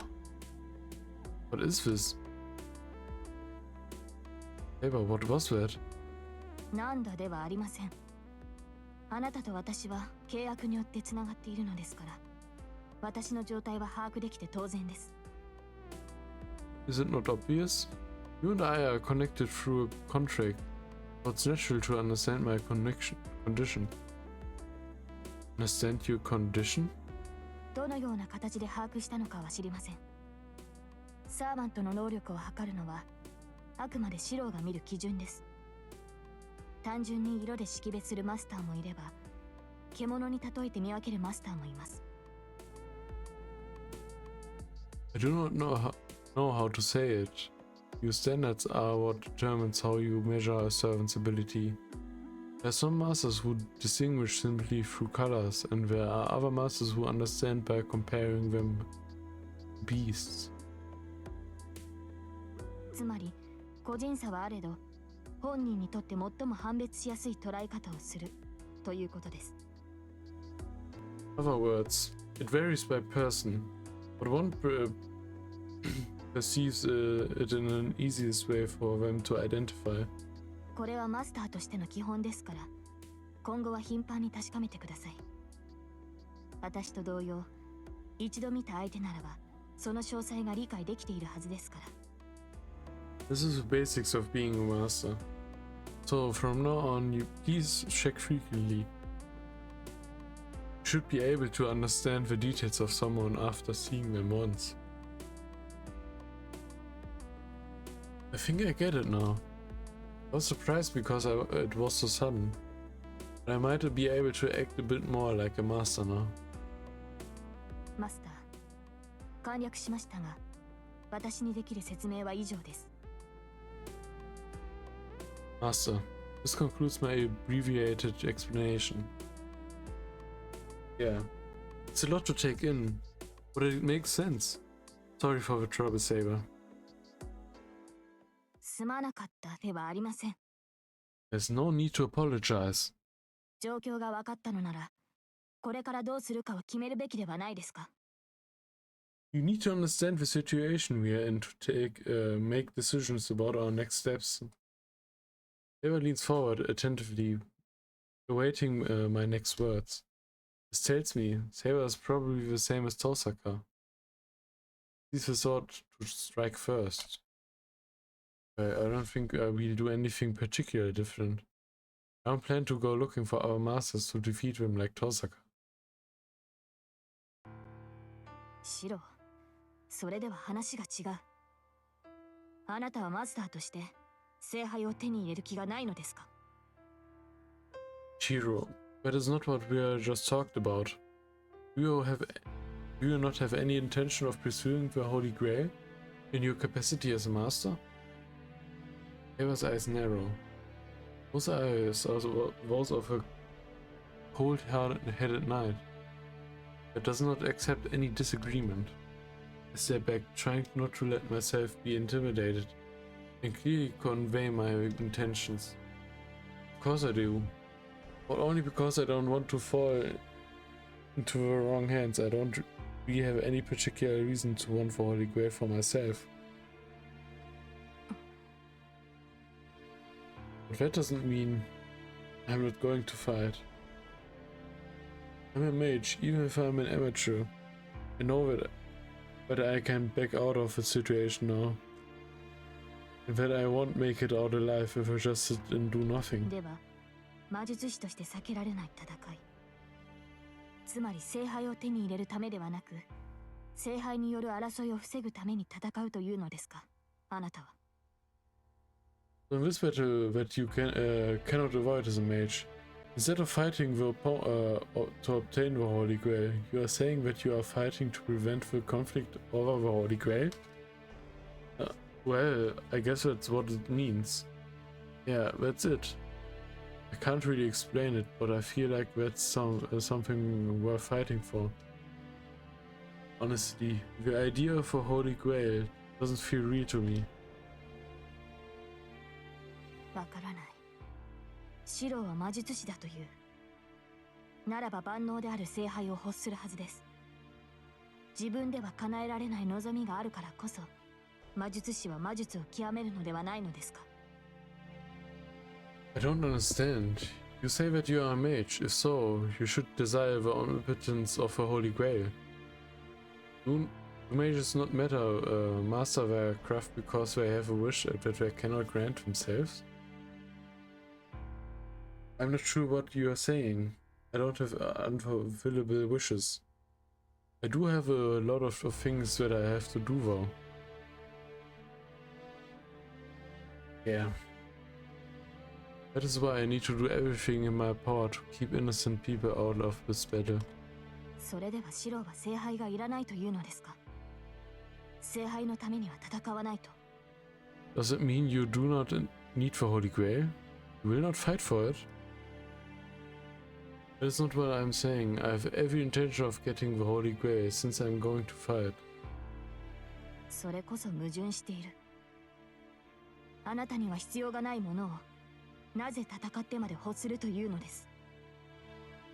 What is this? Saber, what was that? なんだではありません。あなたと私は契約によってつながっているのですから、私の状態は把握できて当然です。 Is it not obvious? You and I are connected through a contract. So it's natural to understand my condition. Understand your condition? どのような形で把握したのかは知りません。サーバントの能力を測るのはあくまでシローが見る基準です。単純に色で識別するマスターもいれば、獣に例えて見分けるマスターもいます。 I do not know how to say it. Your standards are what determines how you measure a servant's ability. There are some masters who distinguish simply through colors, and there are other masters who understand by comparing them to beasts. つまり、個人差はあれど、本人にとって最も判別しやすい捉え方をするということです。 In other words, it varies by person, but one perceives it in an easiest way for them to identify. これはマスターとしての基本ですから、今後は頻繁に確かめてください。私と同様、一度見た相手ならば、その詳細が理解できているはずですから。 This is the basics of being a master. So from now on, you please check frequently. You should be able to understand the details of someone after seeing them once. I think I get it now. I was surprised because it was so sudden. But I might be able to act a bit more like a master now. マスター、簡略しましたが、私にできる説明は以上です。 Master, this concludes my abbreviated explanation. Yeah, it's a lot to take in, but it makes sense. Sorry for the trouble, Saber. すまなかったではありません。 There's no need to apologize. 状況が分かったのなら、これからどうするかを決めるべきではないですか。 You need to understand the situation we are in to make decisions about our next steps. Saber leans forward attentively, awaiting my next words. This tells me Saber is probably the same as Tosaka. He's the sort to strike first. I don't think we'll do anything particularly different. I don't plan to go looking for our masters to defeat them like Tosaka. シロ、それでは話が違う。あなたはマスターとして聖杯を手に入れる気がないのですか? Shiro, that is not what we just talked about. Do you not have any intention of pursuing the Holy Grail in your capacity as a master? Ava's eyes narrow. Those eyes are those of a cold-headed knight that does not accept any disagreement. I step back, trying not to let myself be intimidated, and clearly convey my intentions. Of course I do, but only because I don't want to fall into the wrong hands. I don't really have any particular reason to want the Holy Grail for myself. But that doesn't mean I'm not going to fight. I'm a mage, even if I'm an amateur. I know that I can back out of the situation now. And that I won't make it out alive if I just sit and do nothing. では、魔術師として避けられない戦い。つまり聖杯を手に入れるためではなく、聖杯による争いを防ぐために戦うというのですか、あなたは。In this battle that you cannot avoid as a mage, instead of fighting to obtain the Holy Grail, you are saying that you are fighting to prevent the conflict over the Holy Grail? Well, I guess that's what it means. Yeah, that's it. I can't really explain it, but I feel like that's something worth fighting for. Honestly, the idea of a Holy Grail doesn't feel real to me. わからない。シローは魔術師だという。ならば万能である聖杯を欲するはずです。自分では叶えられない望みがあるからこそ、魔術師は魔術を極めるのではないのですか? I don't understand. You say that you are a mage. If so, you should desire the omnipotence of a Holy Grail. Do mages not master their craft because they have a wish that they cannot grant themselves? I'm not sure what you are saying. I don't have unfulfillable wishes. I do have a lot of things that I have to do though. Yeah. That is why I need to do everything in my power to keep innocent people out of this battle. それではシローは聖杯がいらないというのですか? 聖杯のためには戦わないと。 Does it mean you do not need for Holy Grail? You will not fight for it? That is not what I'm saying. I have every intention of getting the Holy Grail since I'm going to fight. それこそ矛盾している。あなたには必要がないものをなぜ戦ってまで欲するというのです。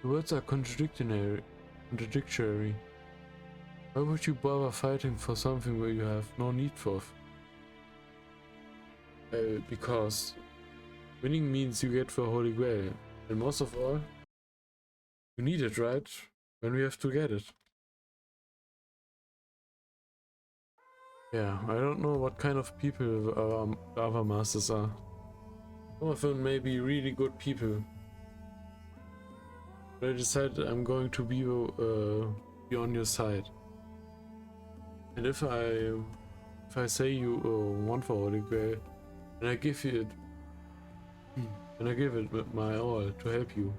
The words are contradictory. Why would you bother fighting for something where you have no need for? Because winning means you get the Holy Grail, and most of all, you need it, right? When we have to get it. Yeah, I don't know what kind of people our other masters are. Some of them may be really good people. But I decided I'm going to be on your side. And if I say you want for Holy Grail, then I give you it. And I give it my all to help you.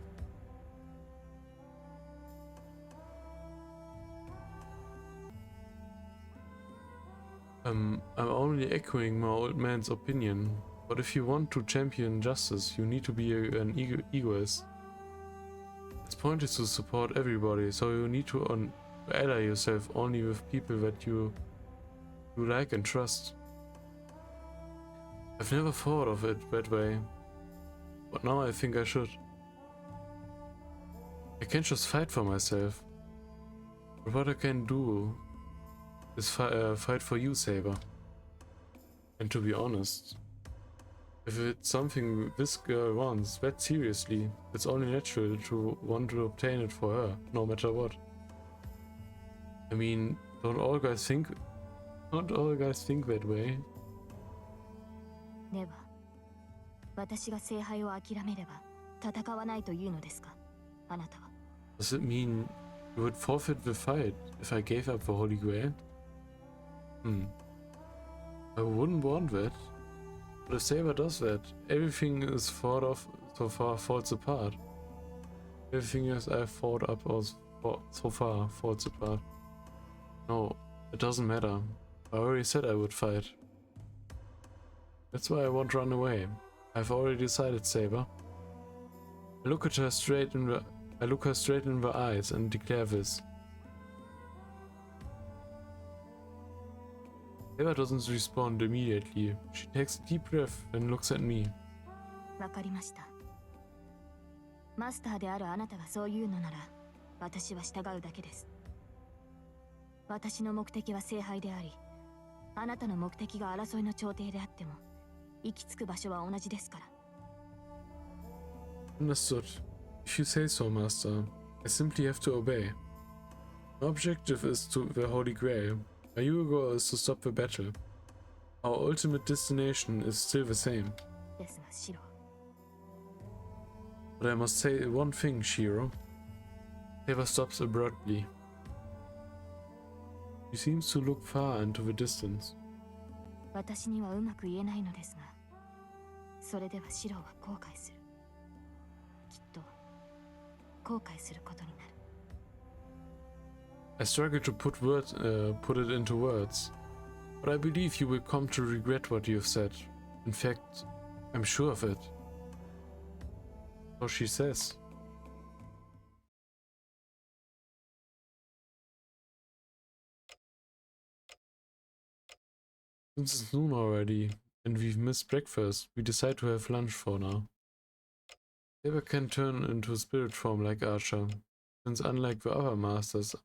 I'm only echoing my old man's opinion, but if you want to champion justice, you need to be an egoist. Its point is to support everybody, so you need to ally yourself only with people that you like and trust. I've never thought of it that way, but now I think I should. I can't just fight for myself, but what I can do is fight for you, Saber. And to be honest, if it's something this girl wants that seriously, it's only natural to want to obtain it for her, no matter what. I mean, don't all guys think Don't all guys think that way. では、私が聖杯を諦めれば戦わないというのですか、あなたは。Does it mean you would forfeit the fight if I gave up the Holy Grail? I wouldn't want that. But if Saber does that, everything is thought of so far falls apart. Everything else I've thought up so far falls apart. No, it doesn't matter. I already said I would fight. That's why I won't run away. I've already decided, Saber. I look her straight in the eyes and declare this. Saber doesn't respond immediately. She takes a deep breath and looks at me. わかりました。マスターであるあなたがそう言うのなら、私は従うだけです。私の目的は聖杯であり、あなたの目的が争いの頂点であっても、行き着く場所は同じですから。Understood. If you say so, Master, I simply have to obey. My objective is to the Holy Grail. My goal is to stop the battle. Our ultimate destination is still the same. ですが、シロ。But I must say one thing, Shiro. Saber stops abruptly. She seems to look far into the distance. 私にはうまく言えないのですが、それではシロは後悔する。きっと後悔することになる。I struggle to put it into words, but I believe you will come to regret what you have said. In fact, I'm sure of it. So she says. Since it's noon already, and we've missed breakfast, we decide to have lunch for now. Saber can turn into spirit form like Archer, since unlike the other masters,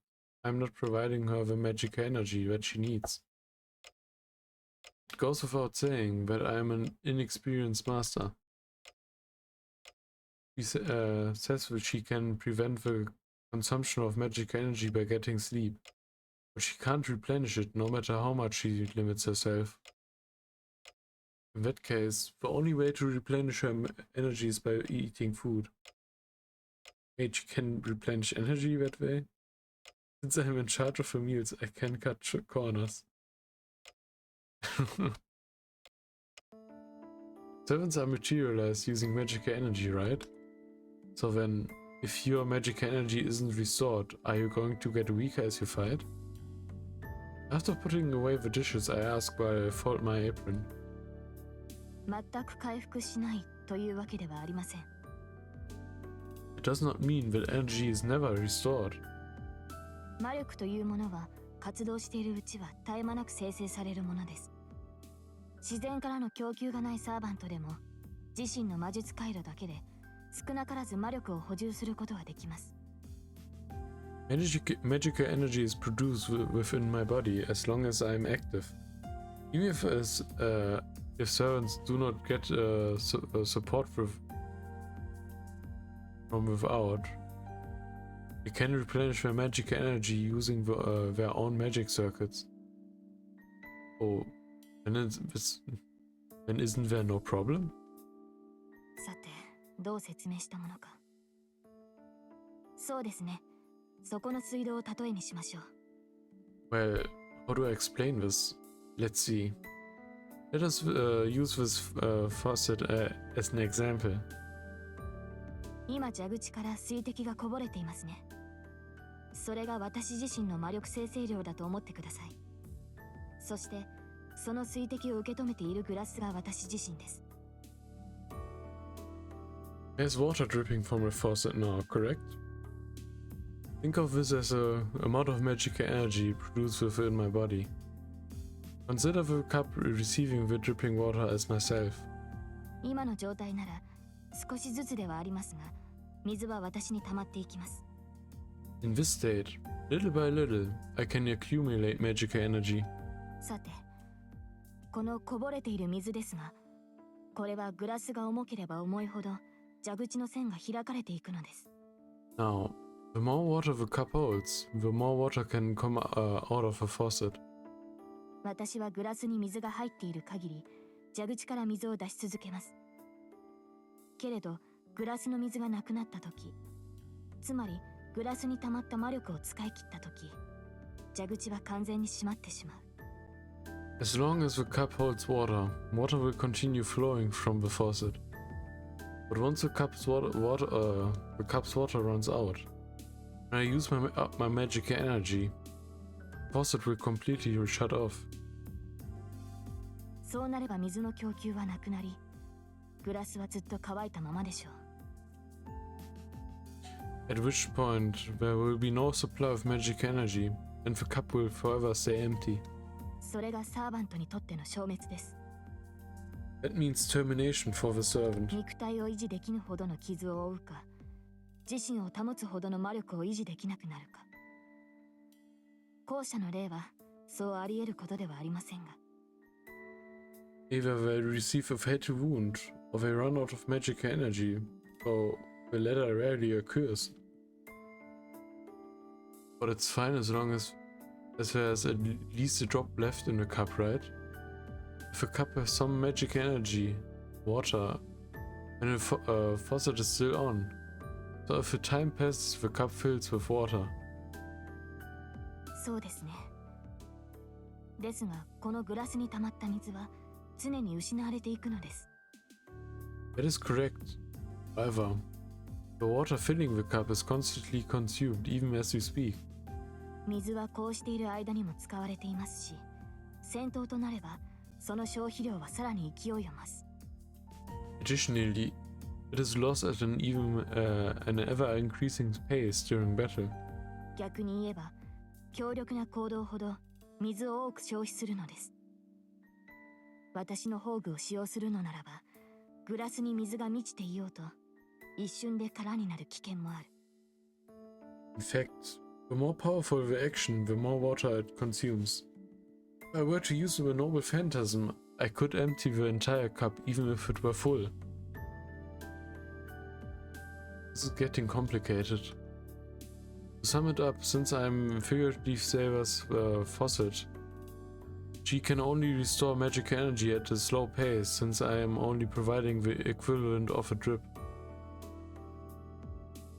I'm not providing her the magic energy that she needs. It goes without saying that I'm an inexperienced master. She says that she can prevent the consumption of magic energy by getting sleep, but she can't replenish it no matter how much she limits herself. In that case, the only way to replenish her energy is by eating food. Wait, she can replenish energy that way? Since I'm in charge of the meals, I can cut corners. Servants are materialized using magical energy, right? So then, if your magical energy isn't restored, are you going to get weaker as you fight? After putting away the dishes, I ask while I fold my apron. 全く回復しないというわけではありません。It does not mean that energy is never restored. 魔力というものは活動しているうちは絶え間なく生成されるものです。自然からの供給がないサーバントでも自身の魔術回路だけで少なからず魔力を補充することはできます。Magical energy is produced within my body as long as I am active. Even if servants do not get support from without, they can replenish their magical energy using their own magic circuits. Oh, then isn't there no problem? さて、どう説明したものか。そうですね。そこの水道を例えにしましょう。Well, how do I explain this? Let's see. Let us use this faucet as an example. 今蛇口から水滴がこぼれていますね。それが私自身の魔力生成量だと思ってください。そしてその水滴を受け止めているグラスが私自身です。There's water dripping from a faucet now, correct? Think of this as a amount of magical energy produced within my body. Consider the cup receiving the dripping water as myself. 今の状態なら少しずつではありますが、水は私に溜まっていきます。In this state, little by little, I can accumulate magical energy. さて、このこぼれている水ですが、これはグラスが重ければ重いほど蛇口の線が開かれていくのです。Now, the more water the cup holds, the more water can come out of the faucet. 私はグラスに水が入っている限り、蛇口から水を出し続けます。けれど、グラスの水がなくなった時、つまりグラスに溜まった魔力を使い切った時、蛇口は完全に閉まってしまう。As long as the cup holds water, water will continue flowing from the faucet. But once the cup's water runs out, when I use my magic energy, the faucet will completely shut off. そうなれば水の供給はなくなり、グラスはずっと乾いたままでしょう。At which point there will be no supply of magic energy, and the cup will forever stay empty. それがサーバントにとっての消滅です。That means termination for the servant. 肉体を維持できぬほどの傷を負うか、自身を保つほどの魔力を維持できなくなるか。後者の例はそうあり得ることではありませんが。Either they receive a fatal wound, or they run out of magic energy, or the latter rarely occurs. But it's fine as long as there's at least a drop left in the cup, right? If a cup has some magic energy, water, and the faucet is still on, so if the time passes, the cup fills with water. そうですね。ですが、このグラスに溜まった水は常に失われていくのです。That is correct. However, the water filling the cup is constantly consumed even as we speak. 水はこうしている間にも使われていますし、戦闘となればその消費量はさらに勢いを増す。Additionally, it is lost at an ever-increasing pace during battle. 逆に言えば、強力な行動ほど水を多く消費するのです。私の宝具を使用するのならば、グラスに水が満ちていようと、一瞬で空になる危険もある。In fact, the more powerful the action, the more water it consumes. If I were to use the noble phantasm, I could empty the entire cup even if it were full. This is getting complicated. To sum it up, since I'm figuratively Saber's faucet, she can only restore magic energy at a slow pace, since I am only providing the equivalent of a drip.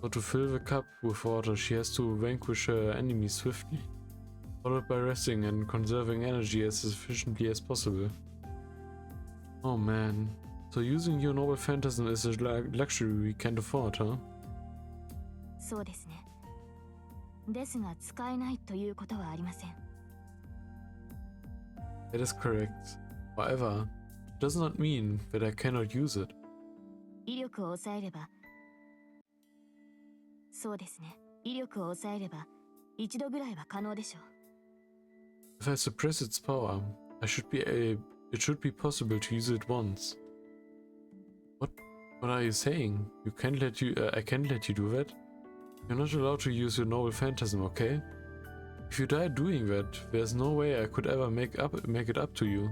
So to fill the cup with water, she has to vanquish her enemies swiftly, followed by resting and conserving energy as efficiently as possible. Oh man, so using your noble phantasm is a luxury we can't afford, huh? そうですね。ですが使えないということはありません。That is correct. However, it does not mean that I cannot use it. 威力を抑えれば、そうですね。威力を抑えれば、一度ぐらいは可能でしょう。If I suppress its power, it should be possible to use it once. What are you saying? I can't let you do that? You're not allowed to use your noble phantasm, okay? If you die doing that, there's no way I could ever make it up to you.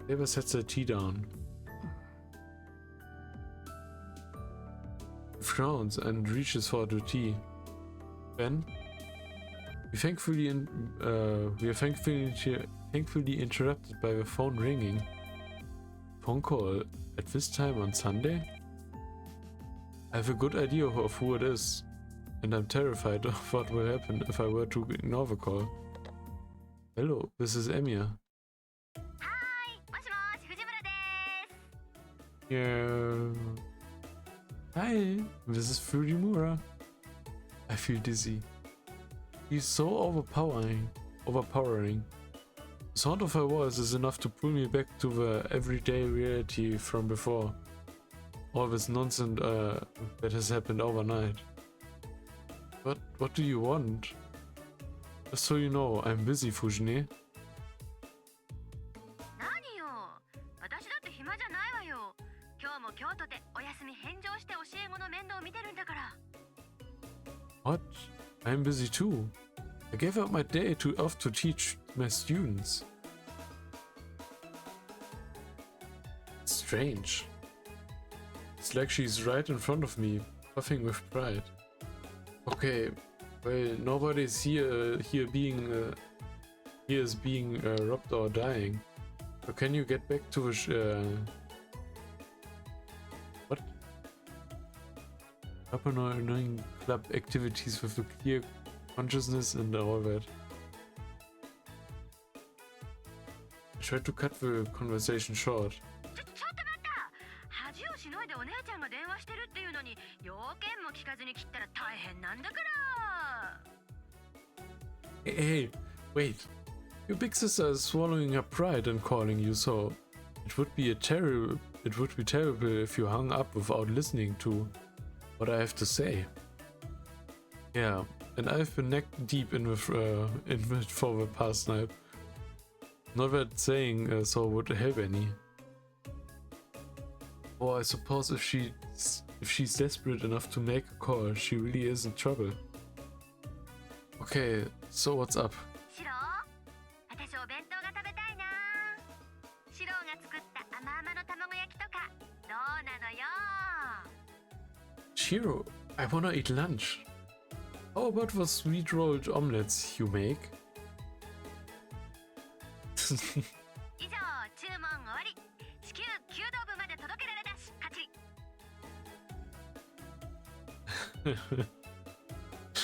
Saber sets her tea down. He frowns and reaches for the tea. Ben? We are thankfully interrupted by the phone ringing. Phone call at this time on Sunday? I have a good idea of who it is, and I'm terrified of what will happen if I were to ignore the call. Hello, this is Emir. Hi, もしもし、藤村です。 Yeah. Hi, this is Fujimura. I feel dizzy. He's so overpowering. The sound of her voice is enough to pull me back to the everyday reality from before. All this nonsense that has happened overnight. What do you want? Just so you know, I'm busy, Fujine. 何よ、私だって暇じゃないわよ。今日も今日とてお休み返上して教え子の面倒を見てるんだから。What? I'm busy too. I gave up my day off to teach my students. It's strange. It's like she's right in front of me, puffing with pride. Okay, Well, nobody's here is being robbed or dying. So can you get back to what? Upper annoying club activities with a clear consciousness and all that. I tried to cut the conversation short. Hey, wait. Your big sister is swallowing her pride and calling you so. It would be terrible if you hung up without listening to what I have to say. Yeah, and I've been neck deep in it for the past night. Not that saying so would help any. Or I suppose if she's desperate enough to make a call, she really is in trouble. Okay, so what's up? Shiro, I wanna eat lunch. How about the sweet rolled omelets you make?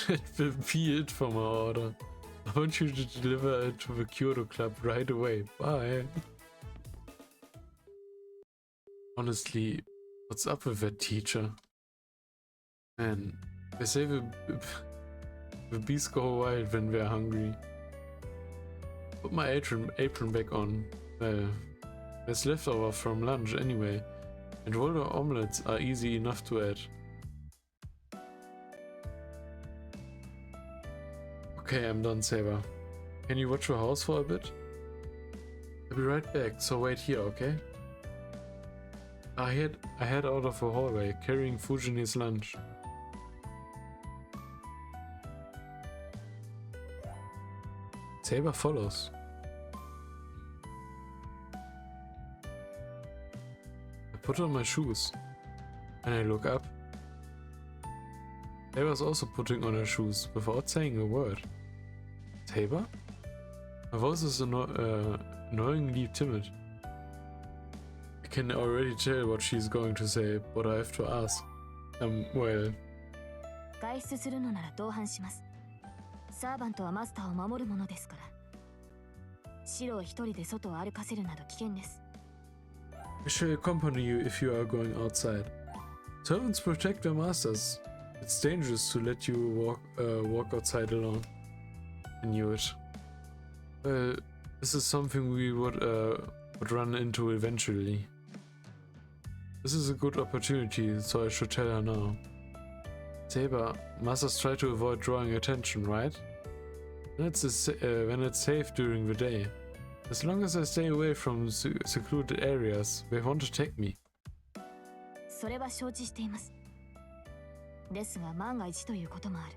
That will be it for my order. I want you to deliver it to the Kyoto Club right away. Bye. Honestly, what's up with that teacher? Man, they say the bees go wild when they're hungry. Put my apron back on. There's leftover from lunch anyway, and rolled omelets are easy enough to add. Okay, I'm done, Saber. Can you watch your house for a bit? I'll be right back, so wait here, okay? I head out of the hallway, carrying Fujine's lunch. Saber follows. I put on my shoes, and I look up. Saber's also putting on her shoes, without saying a word. Saber? My voice is annoyingly timid. I can already tell what she's going to say, but I have to ask. Well... 外出するのなら同伴します。サーバントはマスターを守るものですから。シロを一人で外を歩かせるなど危険です。I shall accompany you if you are going outside. Servants protect their masters. It's dangerous to let you walk outside alone. I knew it. Well, this is something we would run into eventually. This is a good opportunity, so I should tell her now. Saber, masters try to avoid drawing attention, right? When it's safe during the day. As long as I stay away from secluded areas, they won't attack me. それは承知しています。ですが万が一ということもある。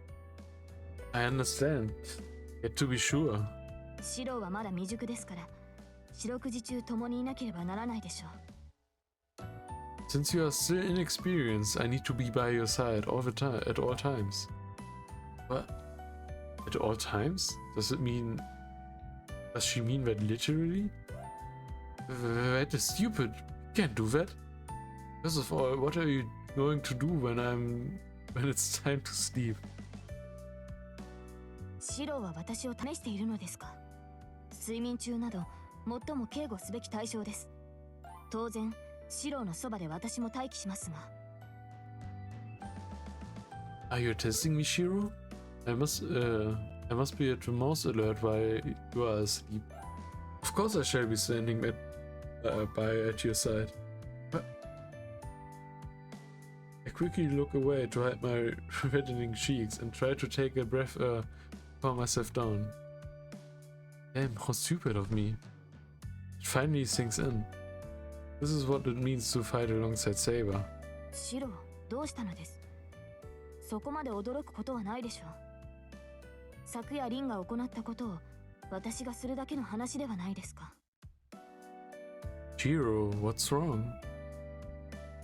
I understand. Yet to be sure. シロはまだ未熟ですから、四六時中共にいなければならないでしょう。Since you are still inexperienced, I need to be by your side all the time, at all times. What? At all times? Does she mean that literally? That is stupid. You can't do that. First of all, what are you going to do when it's time to sleep? シロは私を試しているのですか？睡眠中など最も警護すべき対象です。当然、シロのそばで私も待機しますが。Are you testing me, Shiro? I must be at the most alert while you are asleep. Of course I shall be standing at your side. I quickly look away to hide my reddening cheeks and try to take a breath calm myself down. Damn, how stupid of me. It finally sinks in. This is what it means to fight alongside Saber. シロ、どうしたのです？そこまで驚くことはないでしょう。昨夜リンが行ったことを私がするだけの話ではないですか。Jiro, what's wrong?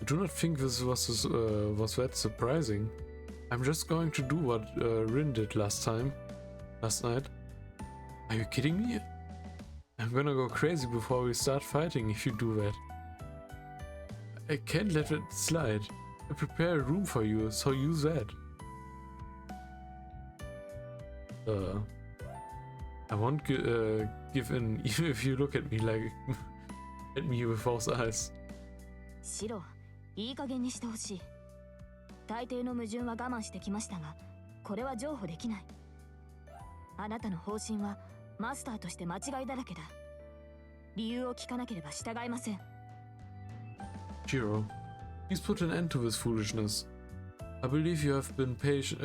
I do not think this was that surprising. I'm just going to do what Rin did last night. Are you kidding me? I'm gonna go crazy before we start fighting if you do that. I can't let it slide. I prepare a room for you, so use that. I won't give in even if you look at me like at me with those eyes. シロ、いい加減にしてほしい。大抵の矛盾は我慢してきましたが、これは譲歩できない。あなたの方針はマスターとして間違いだらけだ。理由を聞かなければ従いません。Jiro, please put an end to this foolishness. I believe you have been patient.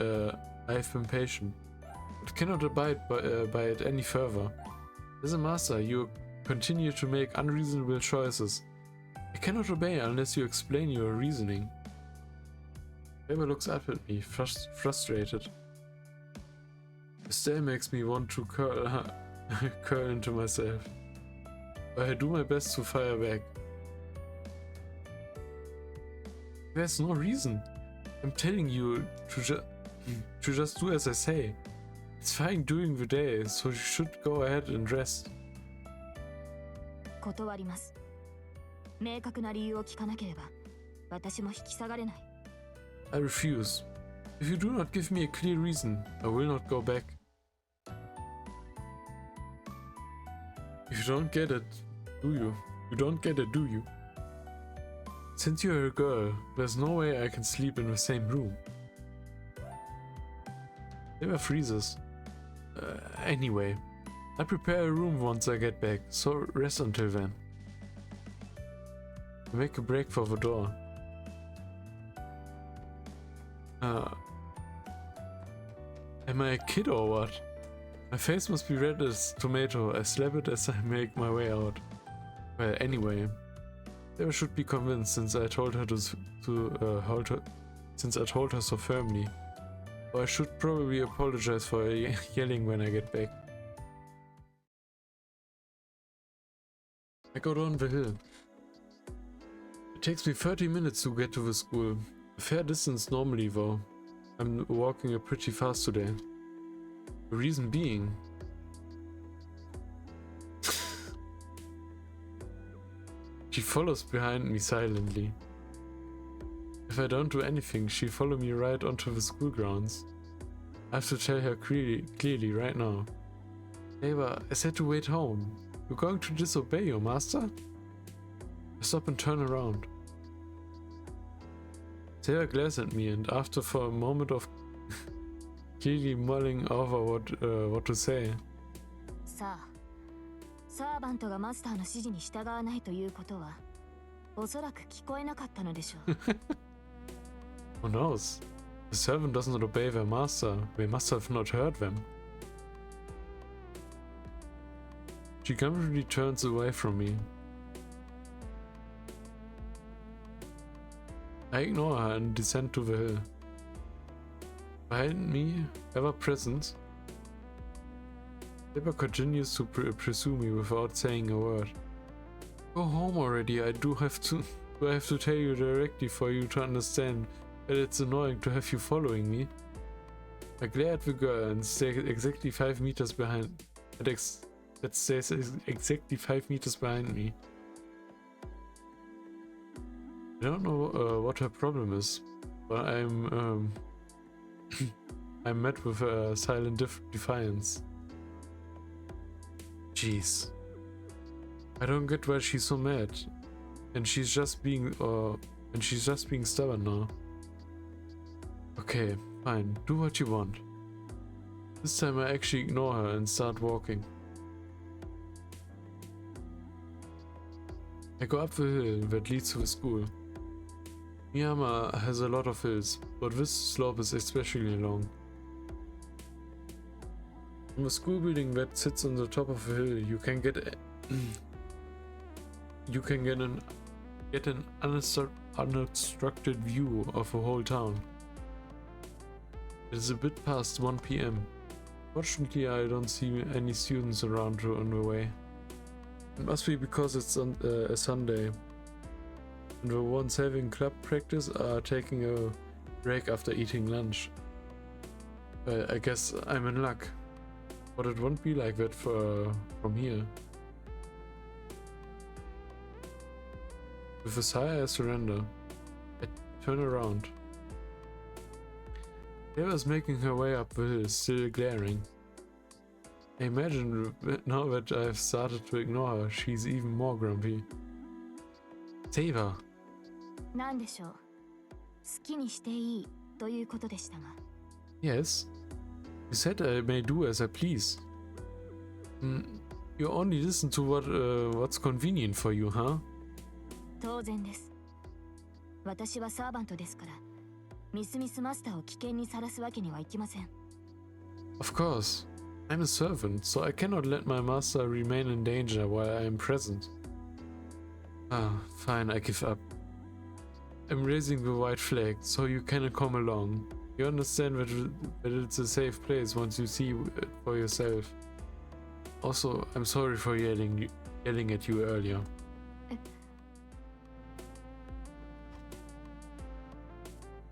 I have been patient, but cannot abide by it any further. As a master, you continue to make unreasonable choices. I cannot obey unless you explain your reasoning. Saber looks up at me, frustrated. The stare makes me want to curl into myself. But I do my best to fire back. There's no reason. I'm telling you to just do as I say. It's fine during the day, so you should go ahead and rest. 断ります。明確な理由を聞かなければ、私も引き下がれない。I refuse. If you do not give me a clear reason, I will not go back. If you don't get it, do you? You don't get it, do you? Since you're a girl, there's no way I can sleep in the same room. Saber freezes. Anyway, I prepare a room once I get back, so rest until then. I make a break for the door. Am I a kid or what? My face must be red as tomato. I slap it as I make my way out. Well, anyway, Sarah should be convinced since I told her hold her. Since I told her so firmly. Or I should probably apologize for yelling when I get back. I go down the hill. It takes me 30 minutes to get to the school. A fair distance normally though. I'm walking pretty fast today. The reason being... She follows behind me silently. If I don't do anything, she'll follow me right onto the school grounds. I have to tell her clearly right now. Saber, I said to wait home. You're going to disobey your master? I stop and turn around. Saber glares at me, and after for a moment of clearly mulling over what to say. さあ、サーバントがマスターの指示に従わないということは、おそらく聞こえなかったのでしょう。Who knows? The servant does not obey their master. They must have not heard them. She casually turns away from me. I ignore her and descend to the hill. Behind me, ever present, Saber continues to pursue me without saying a word. Go home already. I have to tell you directly for you to understand that it's annoying to have you following me. I glare at the girl and stay exactly 5 meters behind. That stays exactly 5 meters behind me. I don't know what her problem is, but I'm met with a silent defiance. Jeez. I don't get why she's so mad. And she's just being stubborn now. Okay, fine, do what you want. This time I actually ignore her and start walking. I go up the hill that leads to the school. Miyama has a lot of hills, but this slope is especially long. From the school building that sits on the top of the hill, you can get an unobstructed view of the whole town. It is a bit past 1 PM. Fortunately, I don't see any students around on the way. It must be because it's a Sunday, and the ones having club practice are taking a break after eating lunch. I guess I'm in luck. But it won't be like that from here. With a sigh, I surrender. I turn around. Eva's making her way up the hill, still glaring. I imagine now that I've started to ignore her, she's even more grumpy. Saber! なんでしょう。好きにしていいということでしたが。Yes? You said I may do as I please. You only listen to what's convenient for you, huh? 当然です。私はサーバントですから、ミスミスマスターを危険にさらすわけにはいきません。Of course. I'm a servant, so I cannot let my master remain in danger while I am present. Ah, fine, I give up. I'm raising the white flag, so you cannot come along. You understand that it's a safe place once you see it for yourself. Also, I'm sorry for yelling at you earlier.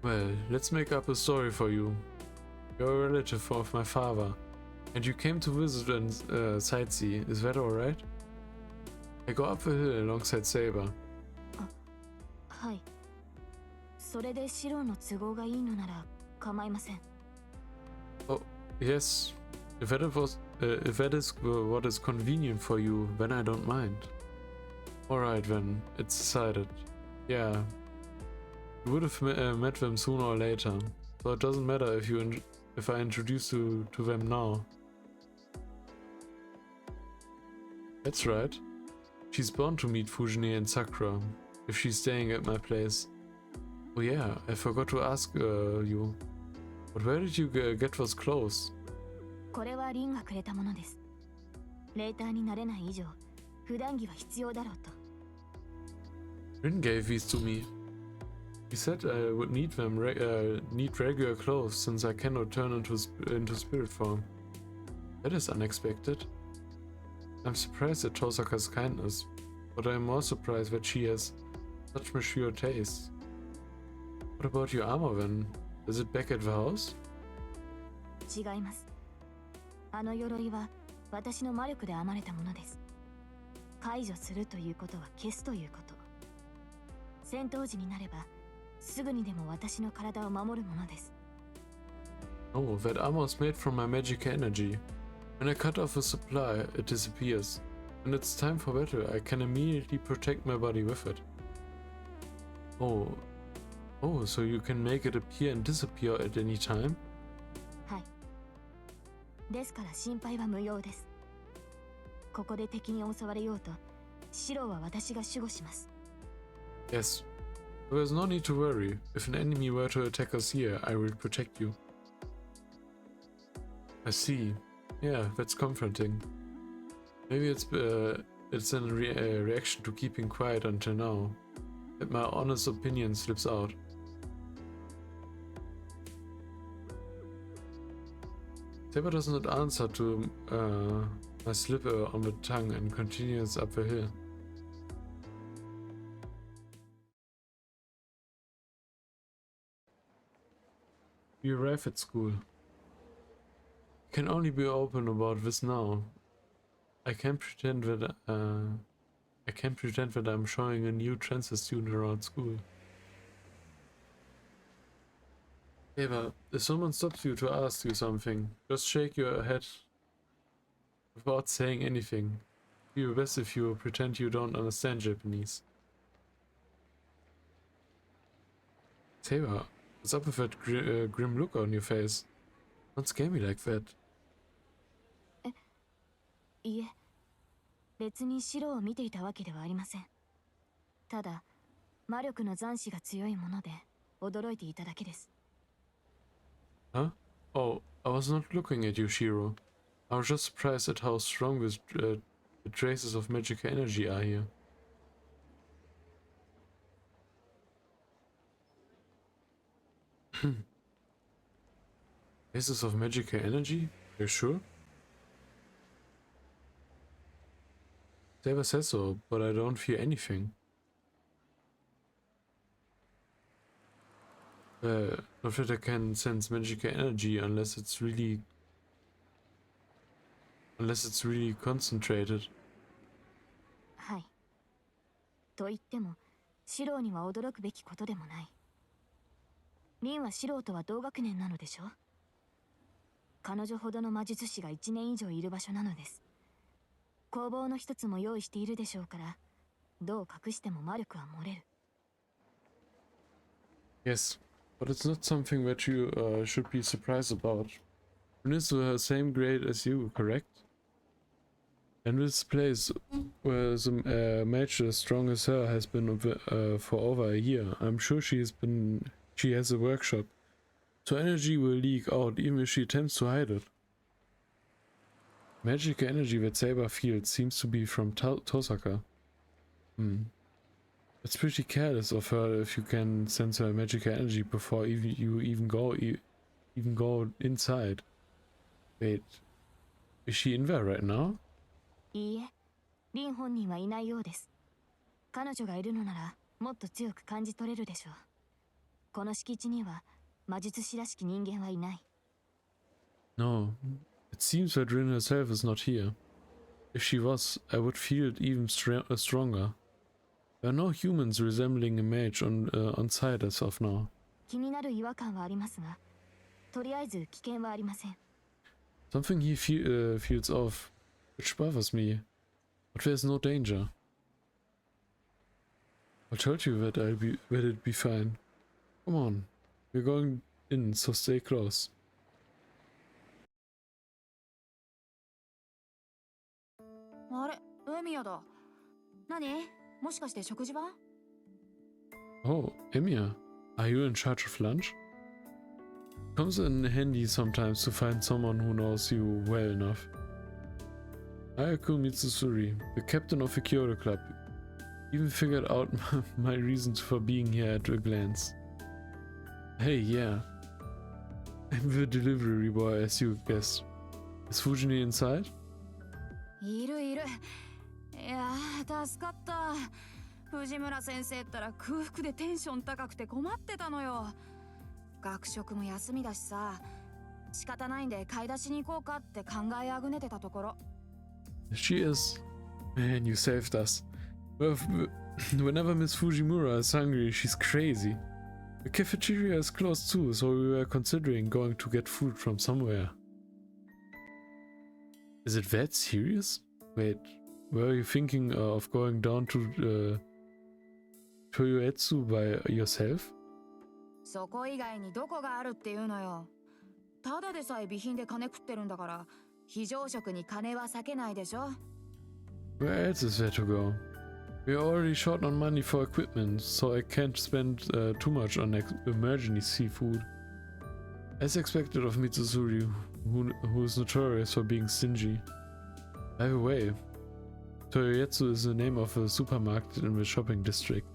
Well, let's make up a story for you. You're a relative of my father, and you came to visit and sightsee. Is that alright? I go up the hill alongside Saber. はい。それでシロの都合がいいのなら構いません。Oh, yes. If that is what is convenient for you, then I don't mind. Alright then, it's decided. Yeah. You would have met them sooner or later, so it doesn't matter if I introduce you to them now. That's right. She's bound to meet Fujine and Sakura, if she's staying at my place. Oh yeah, I forgot to ask you. But where did you get those clothes? これはリンがくれたものです。レーターになれない以上、普段着は必要だろうと。Rin gave these to me. He said I would need regular clothes since I cannot turn into spirit form. That is unexpected. I'm surprised at Tosaka's kindness, but I'm more surprised that she has such mature taste. What about your armor then? Is it back at the house? 違います。あの鎧は私の魔力で編まれたものです。解除するということは消すということ。戦闘時になればすぐにでも私の体を守るものです。Oh, that armor is made from my magic energy. When I cut off a supply, it disappears. When it's time for battle, I can immediately protect my body with it. Oh, so you can make it appear and disappear at any time? はい。ですから心配は無用です。ここで敵に襲われようと、シロは私が守護します。Yes. There's no need to worry. If an enemy were to attack us here, I will protect you. I see. Yeah, that's comforting. Maybe it's a reaction to keeping quiet until now. That my honest opinion slips out. Saber does not answer to my slip on the tongue and continues up the hill. We arrive at school. I can only be open about this now. I can't pretend that I'm showing a new transfer student around school. Eva, if someone stops you to ask you something, just shake your head without saying anything. It'd be best if you pretend you don't understand Japanese. Saber, what's up with that grim look on your face? Don't scare me like that. いえ、別にシロを見ていたわけではありません。ただ、魔力の残滓が強いもので驚いていただけです。Huh? Oh, I was not looking at you, Shiro. I was just surprised at how strong the traces of magical energy are here. Traces of magical energy? Are you sure? Saber says so, but I don't feel anything. Not that I can sense magical energy unless it's really concentrated. はい。と言っても、シローには驚くべきことでもない。リンはシローとは同学年なのでしょ？彼女ほどの魔術師が1年以上いる場所なのです。工房の一つも用意しているでしょうから、どう隠しても魔力は漏れる。Yes, but it's not something that you should be surprised about. Rin is the same grade as you, correct? And this place where the mage as strong as her has been for over a year. I'm sure she has a workshop. So energy will leak out even if she attempts to hide it. Magical energy that Saber feels seems to be from Tosaka. It's pretty careless of her if you can sense her magical energy before you even go inside. Wait, is she in there right now? いいえ、リン本人はいないようです。彼女がいるのならもっと強く感じ取れるでしょう。この敷地には魔術師らしき人間はいない。No, it seems that Rin herself is not here. If she was, I would feel it even stronger. There are no humans resembling a mage on site as of now. 気になる違和感はありますが、とりあえず危険はありません。Something he feels off, which bothers me, but there's no danger. I told you that it'd be fine. Come on, we're going in, so stay close. あれ、エミヤだ。何？もしかして食事は？ Oh, Emiya, are you in charge of lunch? Comes in handy sometimes to find someone who knows you well enough. Ayako Mitsusuri, the captain of the Kyoto Club, even figured out my reasons for being here at a glance. Hey, yeah. I'm the delivery boy, as you guessed. Is Fujini inside? いるいる。いやー、助かった。藤村先生ったら空腹でテンション高くて困ってたのよ。学食も休みだしさ、仕方ないんで買い出しに行こうかって考えあぐねてたところ。She is. Man, you saved us. Whenever Miss Fujimura is hungry, she's crazy. The cafeteria is closed too, so we were considering going to get food from somewhere. Is it that serious? Wait, were you thinking of going down to Toyoetsu by yourself? そこ以外にどこがあるっていうのよ。ただでさえ備品で金食ってるんだから、非常食に金は避けないでしょ。Where else is there to go? We're already short on money for equipment, so I can't spend too much on emergency food. As expected of Mitsusuri, who is notorious for being stingy. By the way, Toyoetsu is the name of a supermarket in the shopping district.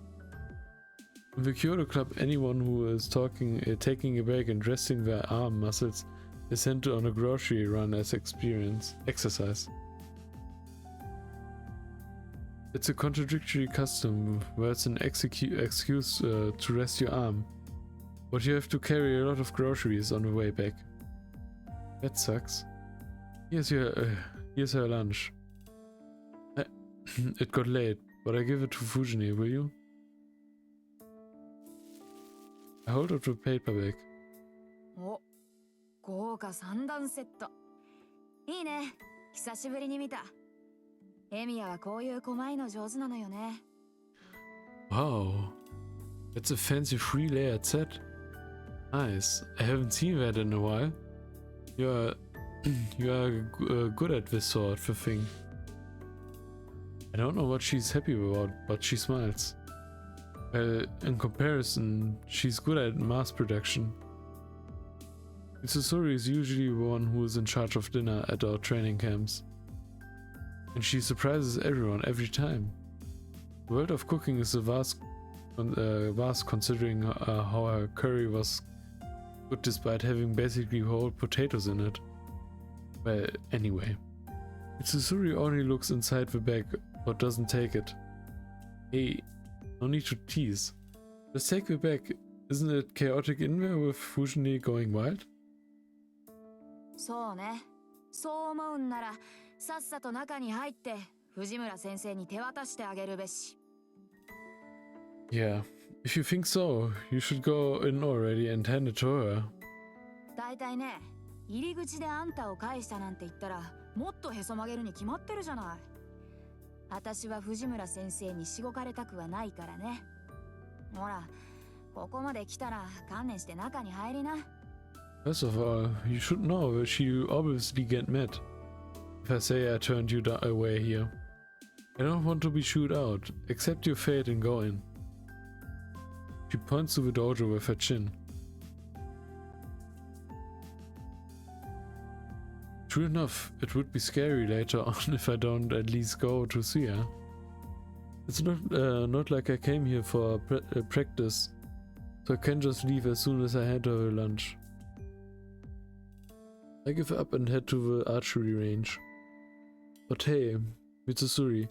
In the Kyoto Club, anyone who is taking a break and resting their arm muscles is sent on a grocery run as exercise. It's a contradictory custom where it's an excuse to rest your arm, but you have to carry a lot of groceries on the way back. That sucks. Here's her lunch. It got late, but I give it to Fujini, will you? I hold up the paperback. お、豪華三段セット。いいね。久しぶりに見た。エミヤはこういう細いの上手なのよね。Wow, that's a fancy 3-layered set. Nice. I haven't seen that in a while. You are good at this sort of thing. I don't know what she's happy about, but she smiles. In comparison, she's good at mass production. Mitsusuri is usually the one who is in charge of dinner at our training camps. And she surprises everyone every time. The world of cooking is vast considering how her curry was good despite having basically whole potatoes in it. Well, anyway. Mitsusuri only looks inside the bag, but doesn't take it. Hey, no need to tease. Just take the bag. Isn't it chaotic in there with Fujine going wild? そうね。そう思うんなら、さっさと中に入って、藤村先生に手渡してあげるべし。Yeah, if you think so, you should go in already and hand it to her. だいたいね、入り口であんたを返したなんて言ったら、もっとへそ曲げるに決まってるじゃない。私は藤村先生にしごかれたくはないからね。ほら、ここまで来たら観念して中に入りな。First of all, you should know she obviously get mad if I say I turned you away here. I don't want to be shooed out. Accept your fate and go in. She points to the dojo with her chin. True enough, it would be scary later on if I don't at least go to see her. It's not like I came here for practice, so I can just leave as soon as I had her lunch. I give up and head to the archery range. But hey, Mitsusuri,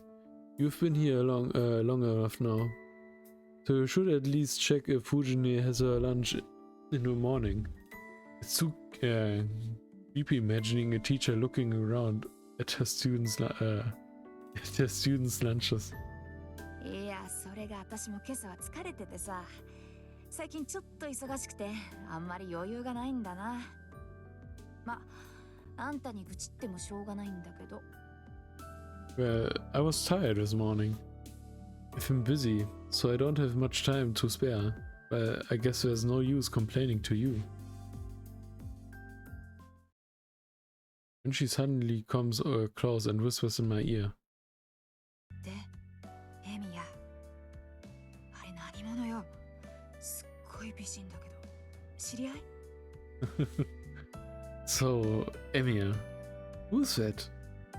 you've been here long enough now, so you should at least check if Fujine has her lunch in the morning. It's too creepy imagining a teacher looking around at her students' lunches. いや、それが私も今朝は疲れててさ。最近ちょっと忙しくて、あんまり余裕がないんだな。ま、あんたに愚痴ってもしょうがないんだけど。Well, I was tired this morning. I've been busy, so I don't have much time to spare. But I guess there's no use complaining to you. Then she suddenly comes close and whispers in my ear. で、エミヤ。あれ何者よ。すっごい美人だけど。知り合い？ So, Emiya, who's that?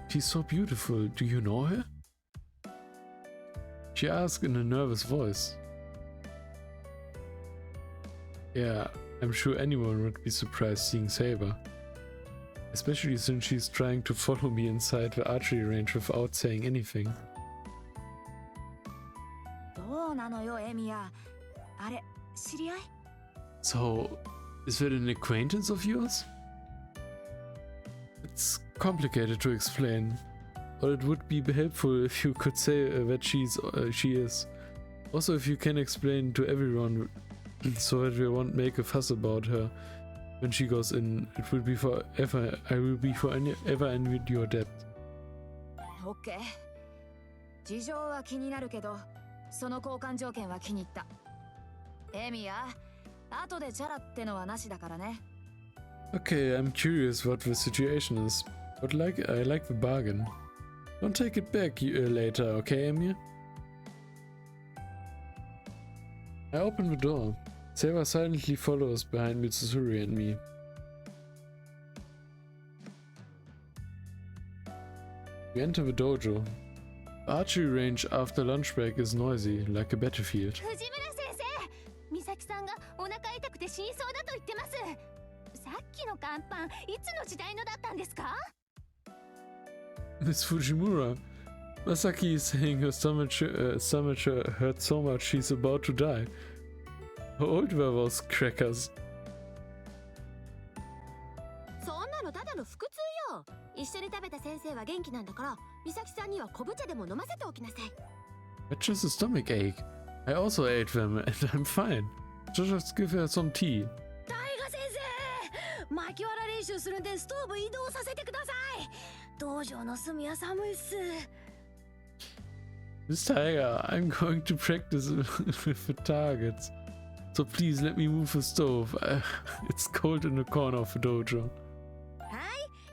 She's so beautiful. Do you know her? She asked in a nervous voice. Yeah, I'm sure anyone would be surprised seeing Saber. Especially since she's trying to follow me inside the archery range without saying anything. どうなのよ、エミヤ。あれ、知り合い？ So, is that an acquaintance of yours? It's complicated to explain, but it would be helpful if you could say that she is. Also, if you can explain to everyone so that we won't make a fuss about her when she goes in, it will be forever. I will be forever in your debt. OK。事情は気になるけど、その交換条件は気に入った。エミヤ、後でチャラってのはなしだからね。Okay, I'm curious what the situation is, but I like the bargain. Don't take it back later, okay, Emir? I open the door. Saber silently follows behind Mitsusuri and me. We enter the dojo. The archery range after lunch break is noisy, like a battlefield. 藤村先生、美咲さんがお腹痛くて死にそうだと言ってます。さっきの乾パン、いつの時代のだったんですか？ Miss Fujimura, Masaki is saying her stomach hurt so much she's about to die. How old were those crackers? そんなのただの腹痛よ。一緒に食べた先生は元気なんだから、美咲さんには昆布茶でも飲ませておきなさい。That's just a stomach ache. I also ate them and I'm fine. Just give her some tea. 巻きわら練習するんでストーブ移動させてください。道場の隅は寒いっす。Miss Tiger, I'm going to practice with the targets. So please let me move the stove. It's cold in the corner of the dojo. は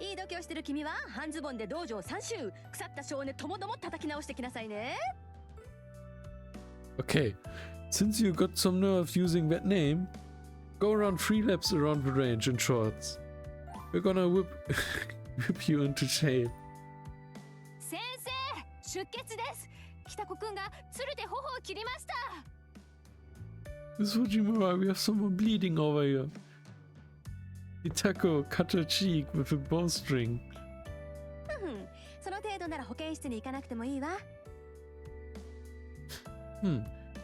い、いい度胸してる君は半ズボンで道場3周、腐った少年ともども叩き直してきなさいね。Okay, since you got some nerve using that name, go around 3 laps around the range in shorts. We're gonna whip you into shape. 先生、出血です。北子くんが鶴で頬を切りました。Miss Fujimura, we have someone bleeding over here. Hitako cut her cheek with a bowstring. その程度なら保健室に行かなくてもいいわ。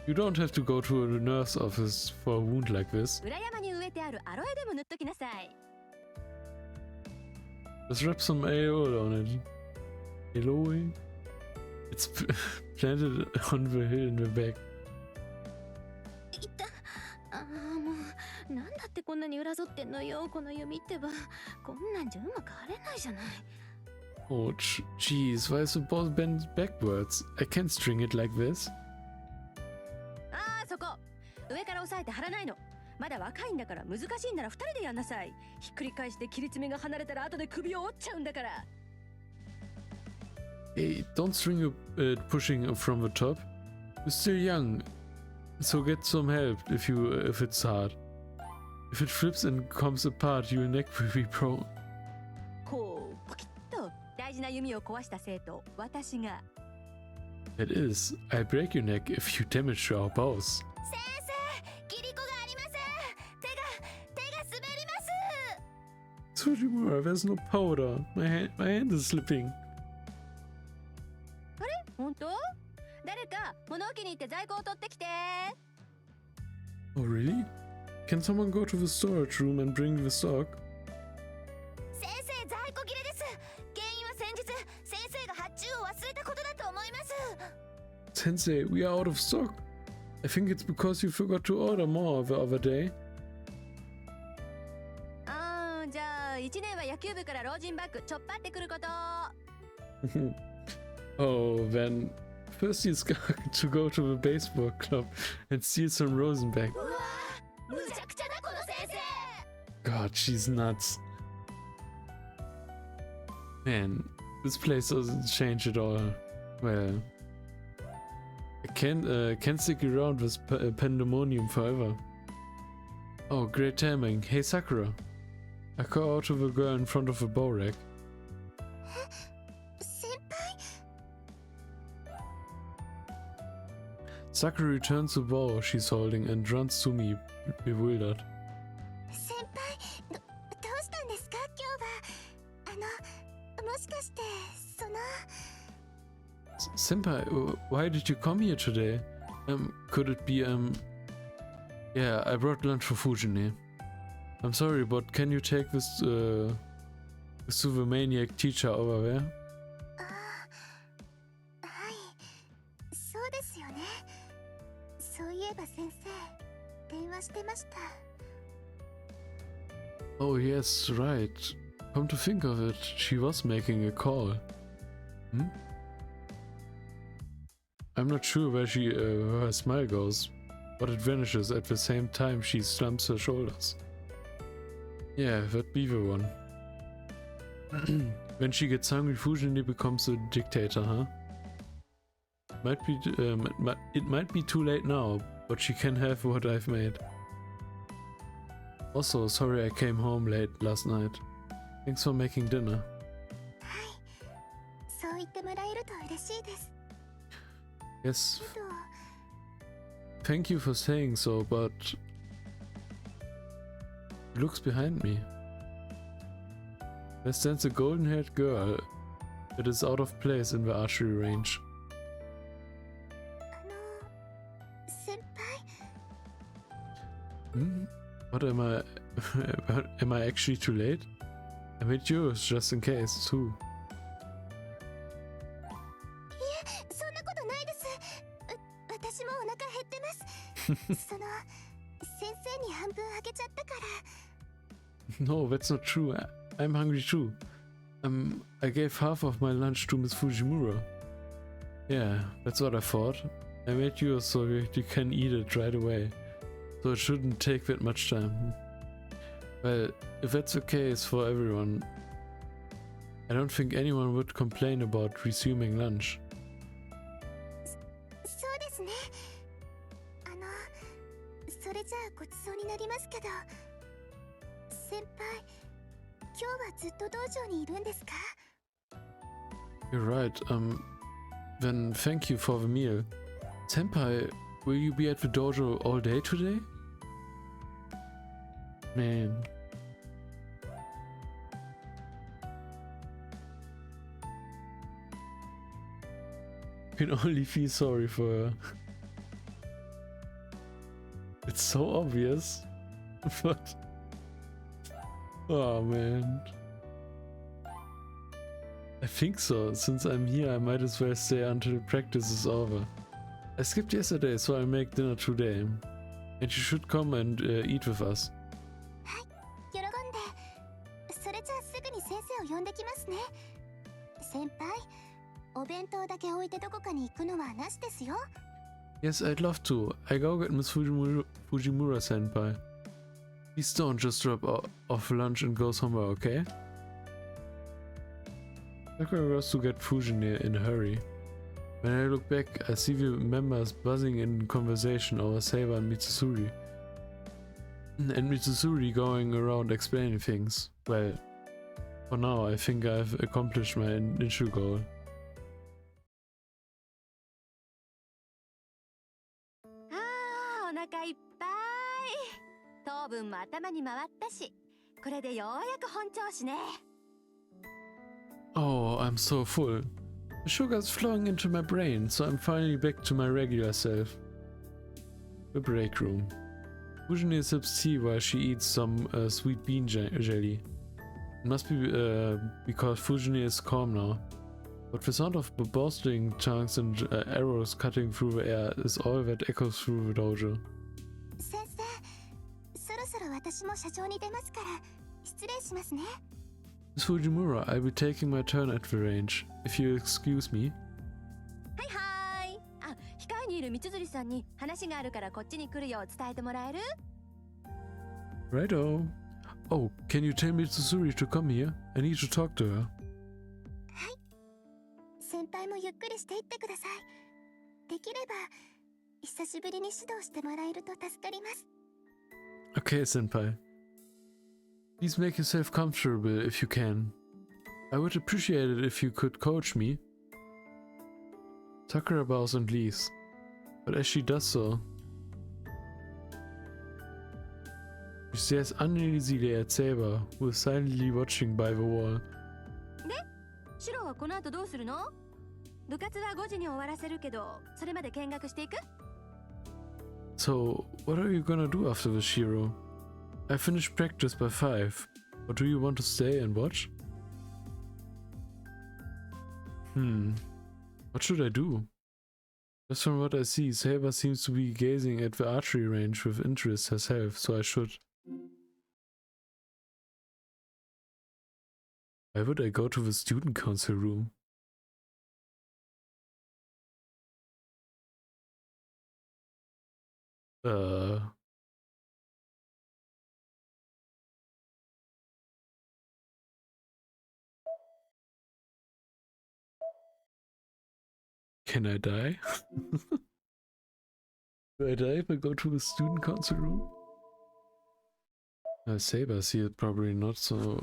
You don't have to go to a nurse office for a wound like this. 裏山に植えてあるアロエでも塗っときなさい。 Just rub some aioli on it. Aioli? It's planted on the hill in the back. いった。ああ、もう、なんだってこんなに裏反ってんのよ、この弓ってば。こんなんじゃうまく張れないじゃない。 Oh, jeez, why is the ball bent backwards? I can't string it like this. ああ、そこ。上から押さえて張らないの。まだ若いんだから難しいんなら2人でやんなさい。ひっくり返して切り爪が離れたら後で首を折っちゃうんだから。 Hey, don't string it pushing from the top. You're still young, so get some help if it's hard. If it flips and comes apart, your neck will be broken. こう、ポキッと大事な弓を壊した生徒、私が。 That is, I break your neck if you damage our bows. 先生、切り子がありません。手が滑ります。 Tsujimura, there's no powder. My hand is slipping. 本当？誰か物置に行って在庫を取ってきて。 Oh, really? Can someone go to the storage room and bring the stock? 先生、在庫切れです。原因は先日先生が発注を忘れたことだと思います。 Sensei, we are out of stock. I think it's because you forgot to order more the other day. じゃあ1年は野球部から老人バッグちょっぱってくること。 Oh, then first he's got to go to the baseball club and steal some Rosenback. うわー、むちゃくちゃだこの先生。 God, she's nuts. Man, this place doesn't change at all. Well, I can't stick around with pandemonium forever. Oh, great timing. Hey, Sakura. I call out to the girl in front of the bow rack. 先輩。 Sakura returns the bow she's holding and runs to me, bewildered. 先輩、どうしたんですか今日は。もしかしてその。 Senpai, why did you come here today? Could it be, Yeah, I brought lunch for Fujine. I'm sorry, but can you take this to the maniac teacher over there? はい、そうですよね。そういえば先生、電話してました。 Oh yes, right. Come to think of it, she was making a call. Hmm? I'm not sure where her smile goes, but it vanishes at the same time she slumps her shoulders. Yeah, that'd be the one. When she gets hungry, Fujine becomes a dictator, huh? It might be too late now, but she can have what I've made. Also, sorry I came home late last night. Thanks for making dinner. はい、そう言ってもらえると嬉しいです。 Yes, けど、 thank you for saying so, but... Looks behind me. There stands a golden-haired girl. It is out of place in the archery range. 先輩。 Hmm? What am I... am I actually too late? I made yours just in case, too. そんなことないです。私もお腹減ってます。その先生に半分あげちゃったから。 No, that's not true. I'm hungry too. I gave half of my lunch to Miss Fujimura. Yeah, that's what I thought. I made yours so you can eat it right away. So it shouldn't take that much time. Well, if that's the case for everyone, I don't think anyone would complain about resuming lunch. そうですね。それじゃあごちそうになりますけど、先輩、今日はずっと道場にいるんですか？ You're right. Then thank you for the meal. Senpai, will you be at the dojo all day today? Man. Can only feel sorry for her. It's so obvious. But... Oh man. I think so. Since I'm here, I might as well stay until practice is over. I skipped yesterday, so I'll make dinner today. And you should come and eat with us. 喜んで。それじゃあすぐに先生を呼んできますね。先輩、お弁当だけ置いてどこかに行くのはなしですよ。Yes, I'd love to. I go get Miss Fujimura senpai. Please don't just drop off lunch and go somewhere, okay? Sakura goes to get Fujine in a hurry. When I look back, I see the members buzzing in conversation over Saber and Mitsusuri. And Mitsusuri going around explaining things. Well, for now I think I've accomplished my initial goal. お腹いっぱい。糖分も頭に回ったし、これでようやく本調子ね。Oh, I'm so full. The sugar's flowing into my brain, so I'm finally back to my regular self. The break room. Fujine sips tea while she eats some sweet bean jelly. It must be because Fujine is calm now. But the sound of bursting tongues and arrows cutting through the air is all that echoes through the dojo. 先生、そろそろ私も社長に出ますから失礼しますね。Miss Fujimura, I'll be taking my turn at the range, if you'll excuse me. はいはい。あ、控えにいる三辻さんに話があるからこっちに来るよう伝えてもらえる？ Righto. Oh, can you tell Mitsuri to come here? I need to talk to her. はい。先輩もゆっくりしていってください。できれば久しぶりに指導してもらえると助かります。Okay, senpai. Please make yourself comfortable if you can. I would appreciate it if you could coach me. Sakura bows and leaves. But as she does so, she stares uneasily at Saber, who is silently watching by the wall. で、シロはこの後どうするの？部活は5時に終わらせるけど、それまで見学していく？ So, what are you gonna do after the Shiro? I finished practice by 5, but do you want to stay and watch? What should I do? Just from what I see, Saber seems to be gazing at the archery range with interest herself, so I should. Why would I go to the student council room? Can I die? Do I die if I go to the student council room? Saber see it probably not, so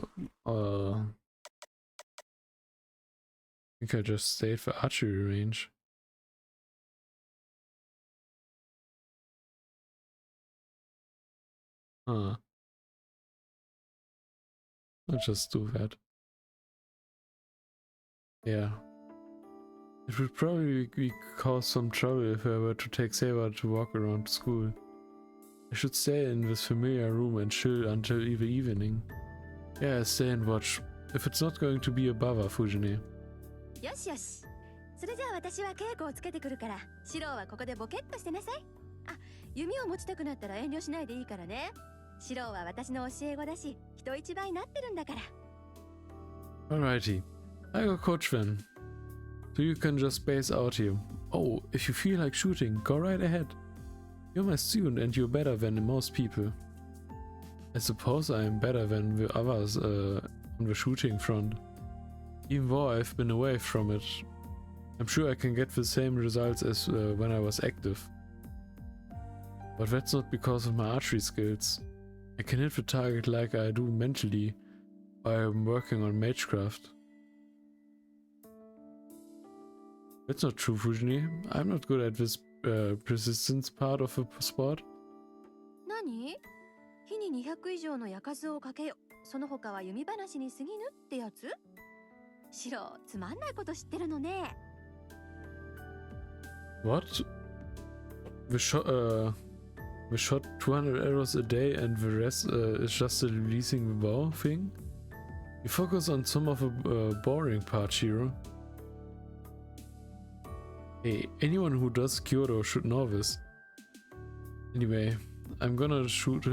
I think I just stayed for archery range. Huh. I'll just do that. Yeah. It would probably cause some trouble if I were to take Saber to walk around school. I should stay in this familiar room and chill until the evening. Yeah, I'll stay and watch. If it's not going to be a bother, Fujine. よしよし。それじゃあ私は稽古をつけてくるから、シロはここでボケっとしてなさい。あ、弓を持ちたくなったら遠慮しないでいいからね。シロは私の教え子だし、人一倍になってるんだから。Alrighty. I go coach then. So you can just space out here. Oh, if you feel like shooting, go right ahead. You're my student and you're better than most people. I suppose I am better than the others on the shooting front. Even though I've been away from it, I'm sure I can get the same results as when I was active. But that's not because of my archery skills. I can hit the target like I do mentally while I'm working on magecraft. That's not true, Fujini. I'm not good at this persistence part of the sport. 何？日に200以上の矢数をかけよ。その他は弓話に過ぎぬってやつ？シロ、つまんないこと知ってるのね。What? The We shot 200 arrows a day and the rest is just the releasing the bow thing. You focus on some of the boring parts, Shiro. Hey, anyone who does Kyoto should know this. Anyway, I'm gonna shoot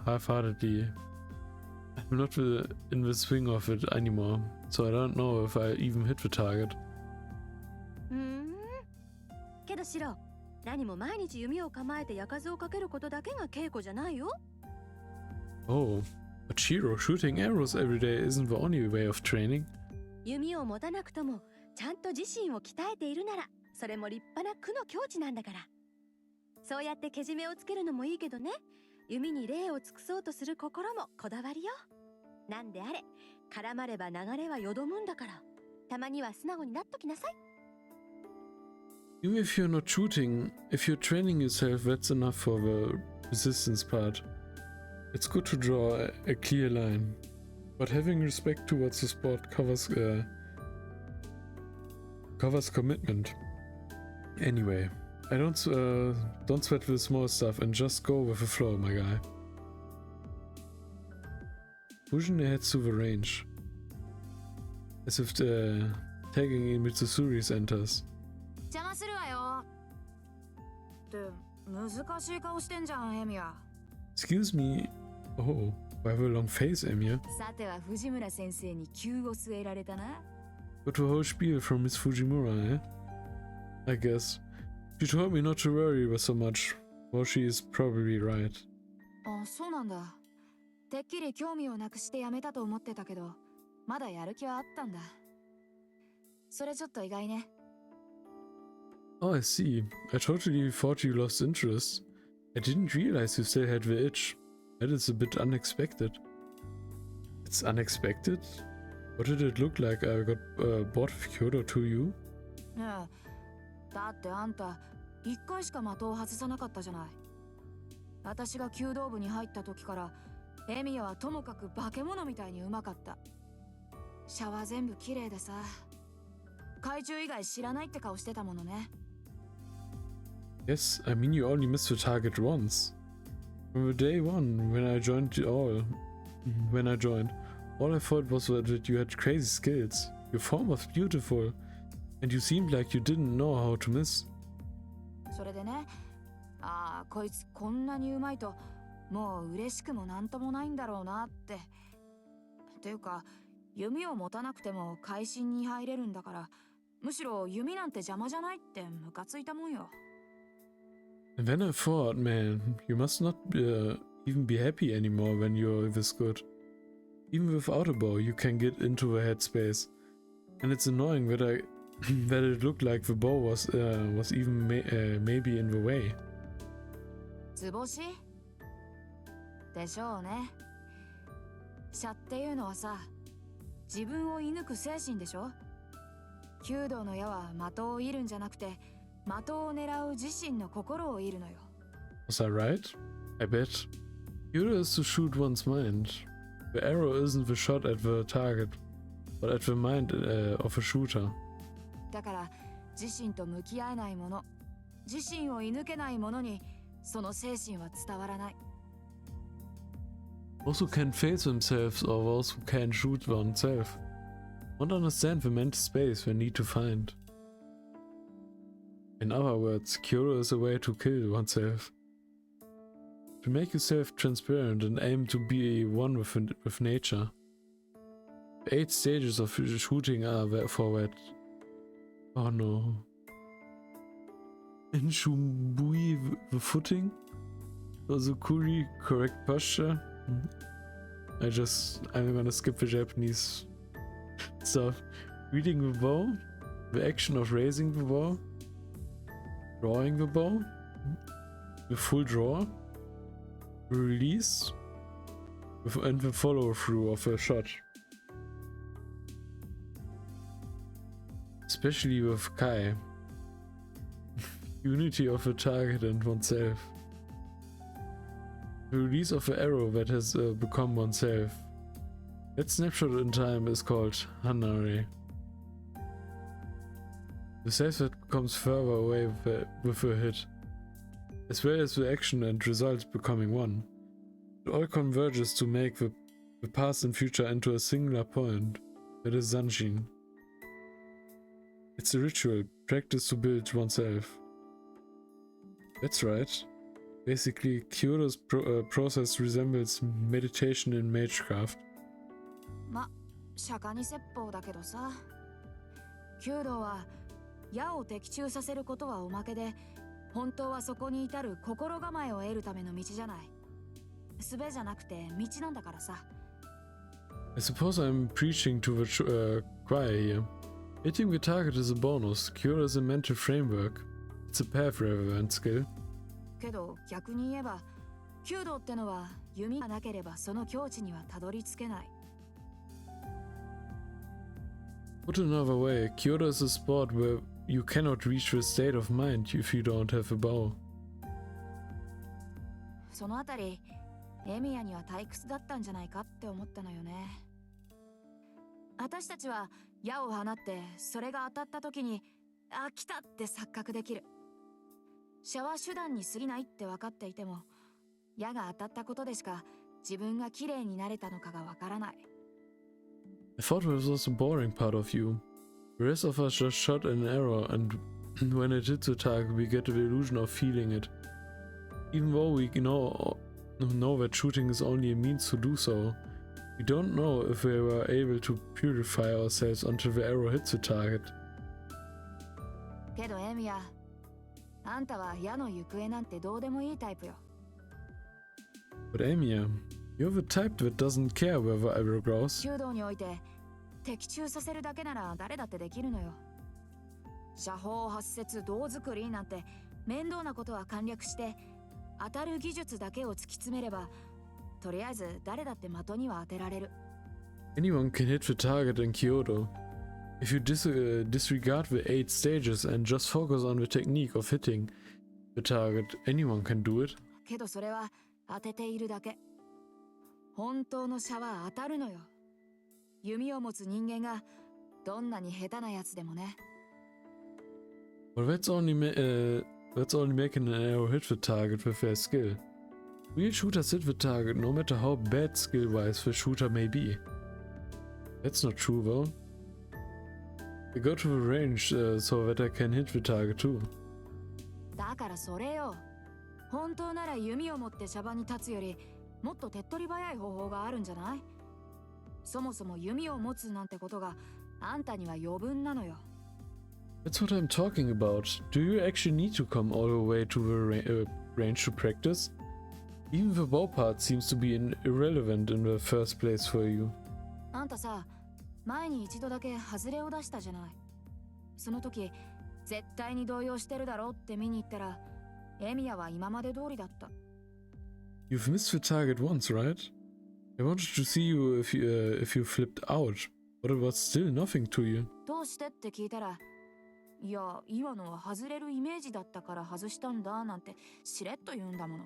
half-heartedly. I'm not in the swing of it anymore, so I don't know if I even hit the target. けどシロ、何も毎日弓を構えて矢数をかけることだけが稽古じゃないよ。Oh, but Shiro, shooting arrows every day isn't the only way of training. 弓を持たなくともちゃんと自身を鍛えているなら、それも立派な苦の境地なんだから。そうやってけじめをつけるのもいいけどね、弓に礼を尽くそうとする心もこだわりよ。なんであれ、絡まれば流れはよどむんだから、たまには素直になっときなさい。Even if you're not shooting, if you're training yourself, that's enough for the resistance part. It's good to draw a clear line, but having respect towards the sport covers commitment. Anyway, I don't sweat the small stuff and just go with the flow, my guy. Fujin heads to the range, as if tagging in Mitsuri's enters. 邪魔するわよ。って難しい顔してんじゃん、エミヤ。Excuse me. Oh, I have a long face, Emir. さては藤村先生に急を据えられたな。Got the whole spiel from Miss Fujimura, eh? I guess. She told me not to worry so much. Well, she is probably right. あ、そうなんだ。てっきり興味をなくしてやめたと思ってたけど、まだやる気はあったんだ。それちょっと意外ね。Oh, I see. I totally thought you lost interest. I didn't realize you still had the itch. That is a bit unexpected. It's unexpected? What did it look like I got bought with Kyoto to you? ねえ、だってあんた、一回しか的を外さなかったじゃない。私が弓道部に入った時から、エミヤはともかく化け物みたいにうまかった。シャワー全部綺麗でさ、海中以外知らないって顔してたものね。Yes, I mean you only missed the target once. From the day one, when I joined, all I thought was that you had crazy skills. Your form was beautiful, and you seemed like you didn't know how to miss. それでね、ああ、こいつこんなにうまいと、もう嬉しくもなんともないんだろうなって。っていうか、弓を持たなくても会心に入れるんだから、むしろ弓なんて邪魔じゃないってムカついたもんよ。And then I thought, man, you must not even be happy anymore when you're this good. Even without a bow, you can get into the headspace. And it's annoying that that it looked like the bow was even maybe in the way. 図星でしょうね。射っていうのはさ、自分を射抜く精神でしょ。弓道の矢は的を射るんじゃなくて、的を狙う自身の心を射るのよ。Was I right? I bet. Judo is to shoot one's mind. The arrow isn't the shot at the target, but at the mind of a shooter. だから自身と向き合えないもの、自身を射抜けないものにその精神は伝わらない。Those who can face themselves or those who can shoot oneself won't understand the mental space they need to find. In other words, Kyoto is a way to kill oneself. To make yourself transparent and aim to be one with nature. The 8 stages of shooting are for that. Oh no. Inshumbui the footing. Ozukuri correct posture. I'm gonna skip the Japanese stuff. Reading the bow. The action of raising the bow. Drawing the bow. The full draw. The release. And the follow through of a shot. Especially with Kai. Unity of the target and oneself. The release of the arrow that has become oneself. That snapshot in time is called Hanare. The self that comes further away with a hit. as well as the action and results becoming one. It all converges to make the past and future into a singular point, that is Zanshin. It's a ritual, practice to build oneself. That's right. Basically, Kyoto's process resembles meditation in magecraft. ま、釈迦に説法だけどさ。弓道は矢を的中させることはおまけで、本当はそこに至る心構えを得るための道じゃない。術じゃなくて道なんだからさ。I suppose I'm preaching to the choir here. Hitting the target is a bonus. Kyoto is a mental framework. It's a path rather than skill. けど逆に言えば、弓道ってのは弓がなければその境地にはたどり着けない。Put another way, Kyoto is a sport where you cannot reach the state of mind if you don't have a bow. そのあたり、エミヤには退屈だったんじゃないかって思ったのよね。私たちは矢を放ってそれが当たった時に、あ、来たって錯覚できる。シャワー手段に過ぎないって分かっていても、矢が当たったことでしか自分が綺麗になれたのかが分からない。I thought this was the boring part of you. The rest of us just shot an arrow, and when it hits the target, we get the illusion of feeling it. Even though we know that shooting is only a means to do so, we don't know if we were able to purify ourselves until the arrow hits the target. けどエミヤ、あんたは矢の行方なんてどうでもいいタイプよ。But Amiya, you're the type that doesn't care where the arrow grows. 弓道において的中させるだけなら誰だってできるのよ。射法発節胴作りなんて面倒なことは簡略して、当たる技術だけを突き詰めれば、とりあえず誰だって的には当てられる。Anyone can hit the target in Kyoto. If you disregard the 8 stages and just focus on the technique of hitting the target, anyone can do it. けどそれは当てているだけ。本当の射は当たるのよ。弓を持つ人間がどんなに下手なやつでもね。But that's only making an arrow hit the target with their skill. Real shooters hit the target no matter how bad skill-wise the shooter may be. That's not true though. I go to the range so that I can hit the target too. だからそれよ。本当なら弓を持って射場に立つよりもっと手っ取り早い方法があるんじゃない？そもそも弓を持つなんてことがあんたには余分なのよ。That's what I'm talking about. Do you actually need to come all the way to the range to practice? Even the bow part seems to be irrelevant in the first place for you. あんたさ、前に一度だけ外れを出したじゃない。その時、絶対に動揺してるだろうって見に行ったら、エミヤは今まで通りだった。You've missed the target once, right? I wanted to see you if you flipped out, but it was still nothing to you. どうしてって聞いたら、いや、今のは外れるイメージだったから外したんだなんてしれっと言うんだもの。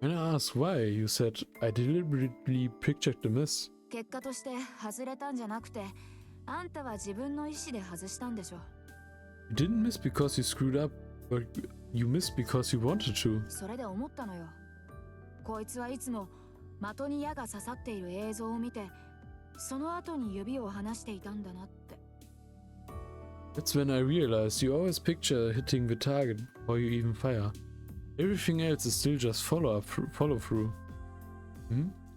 When I asked why, you said, I deliberately pictured the miss. 結果として外れたんじゃなくて、あんたは自分の意思で外したんでしょ。You didn't miss because you screwed up, but you missed because you wanted to. それで思ったのよ。こいつはいつも的に矢が刺さっている映像を見て、その後に指を離していたんだなって。That's when I realized you always picture hitting the target before you even fire. Everything else is still just follow through.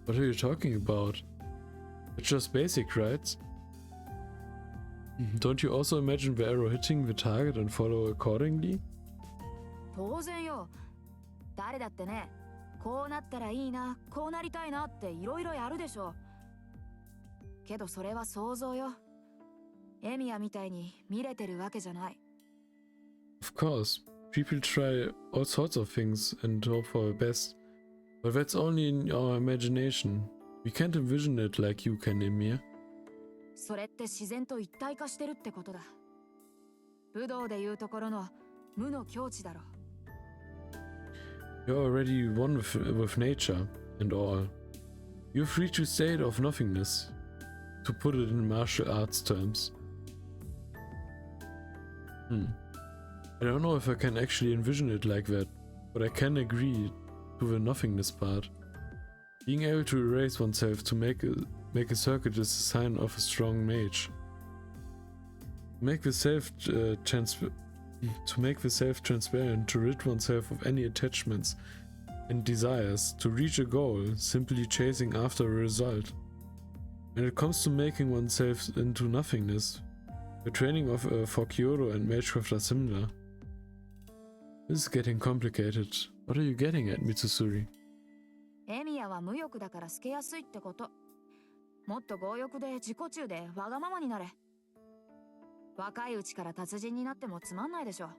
What are you talking about? It's just basic, right? Don't you also imagine the arrow hitting the target and follow accordingly? 当然よ。誰だってね、こうなったらいいな、こうなりたいなっていろいろやるでしょ。けどそれは想像よ。エミヤみたいに見れてるわけじゃない。Of course, people try all sorts of things and hope for the best, but that's only in our imagination. We can't envision it like you can, Emir. それって自然と一体化してるってことだ。武道でいうところの無の境地だろ。You're already one with nature and all. You've reached a state of nothingness, to put it in martial arts terms. I don't know if I can actually envision it like that. but I can agree to the nothingness part. Being able to erase oneself to make a circuit is a sign of a strong mage. To make the self transparent, to rid oneself of any attachments and desires, to reach a goal, simply chasing after a result. When it comes to making oneself into nothingness, the training for Kyoto and Magecraft are similar. This is getting complicated. What are you getting at, Mitsusuri? エミヤは無欲だから透けやすいってこと。もっと強欲で自己中でわがままになれ。若いうちから達人になってもつまんないでしょ。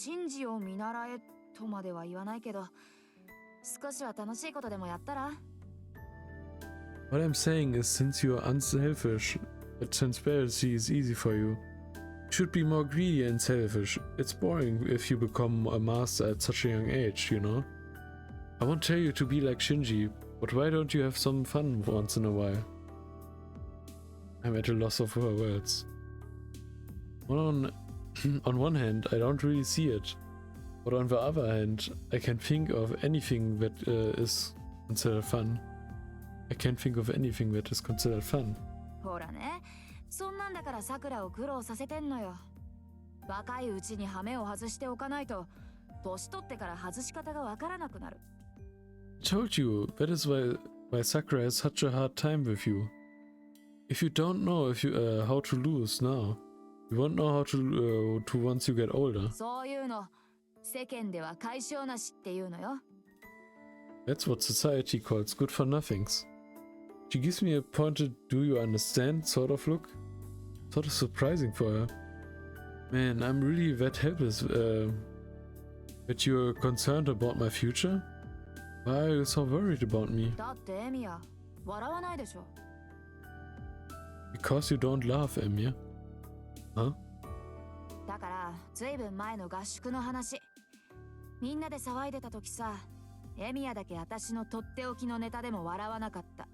神事を見習えとまでは言わないけど、少しは楽しいことでもやったら？ What I'm saying is, since you are unselfish, that transparency is easy for you. You should be more greedy and selfish. It's boring if you become a master at such a young age, you know? I won't tell you to be like Shinji, but why don't you have some fun once in a while? I'm at a loss of words. On one hand, I don't really see it, but on the other hand, I can't think of anything that is considered fun. I can't think of anything that is considered fun. ほらね、そんなんだから桜を苦労させてんのよ。若いうちに羽目を外しておかないと、年取ってから外し方がわからなくなる。I told you, that is why Sakura has such a hard time with you. If you don't know how to lose now, you won't know how to once you get older. そういうの、世間では解消なしっていうのよ。That's what society calls good for nothings. She gives me a pointed "do you understand" sort of look. Sort of surprising for her. Man, I'm really that helpless that you're concerned about my future? Why are you so worried about me? だってエミヤ、笑わないでしょ。Because you don't laugh, Emiya. Huh? だから、ずいぶん前の合宿の話。みんなで騒いでた時さ、エミヤだけ私のとっておきのネタでも笑わなかった。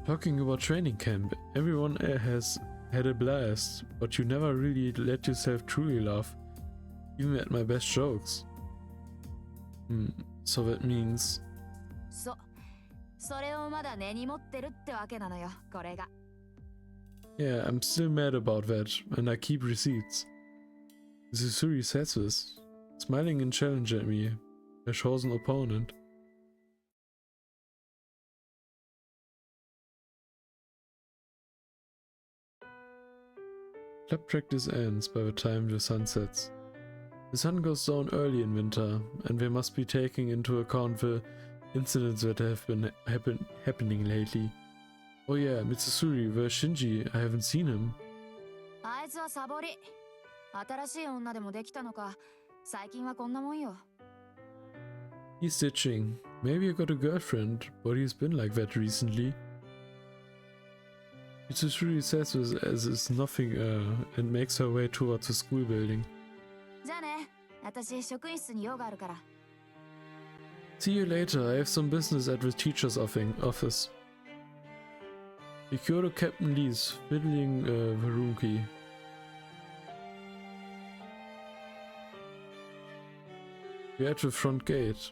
Talking about training camp, everyone has had a blast, but you never really let yourself truly laugh, even at my best jokes. So that means... それをまだ根に持ってるってわけなのよ、これが。Yeah, I'm still mad about that, and I keep receipts. Susuri says this, smiling in challenge at me, a chosen opponent. Club practice ends by the time the sun sets. The sun goes down early in winter, and we must be taking into account the incidents that have been happening lately. Oh yeah, Mitsusuri, where's Shinji? I haven't seen him. あいつはサボり。新しい女でもできたのか。最近はこんなもんよ。He's ditching. Maybe I got a girlfriend, but he's been like that recently. Mitsusuri says this as is nothing and makes her way towards the school building. じゃあね、私職員室に用があるから。See you later, I have some business at the teacher's office. The Kyoto captain leaves, fiddling the room key. We're at the front gate.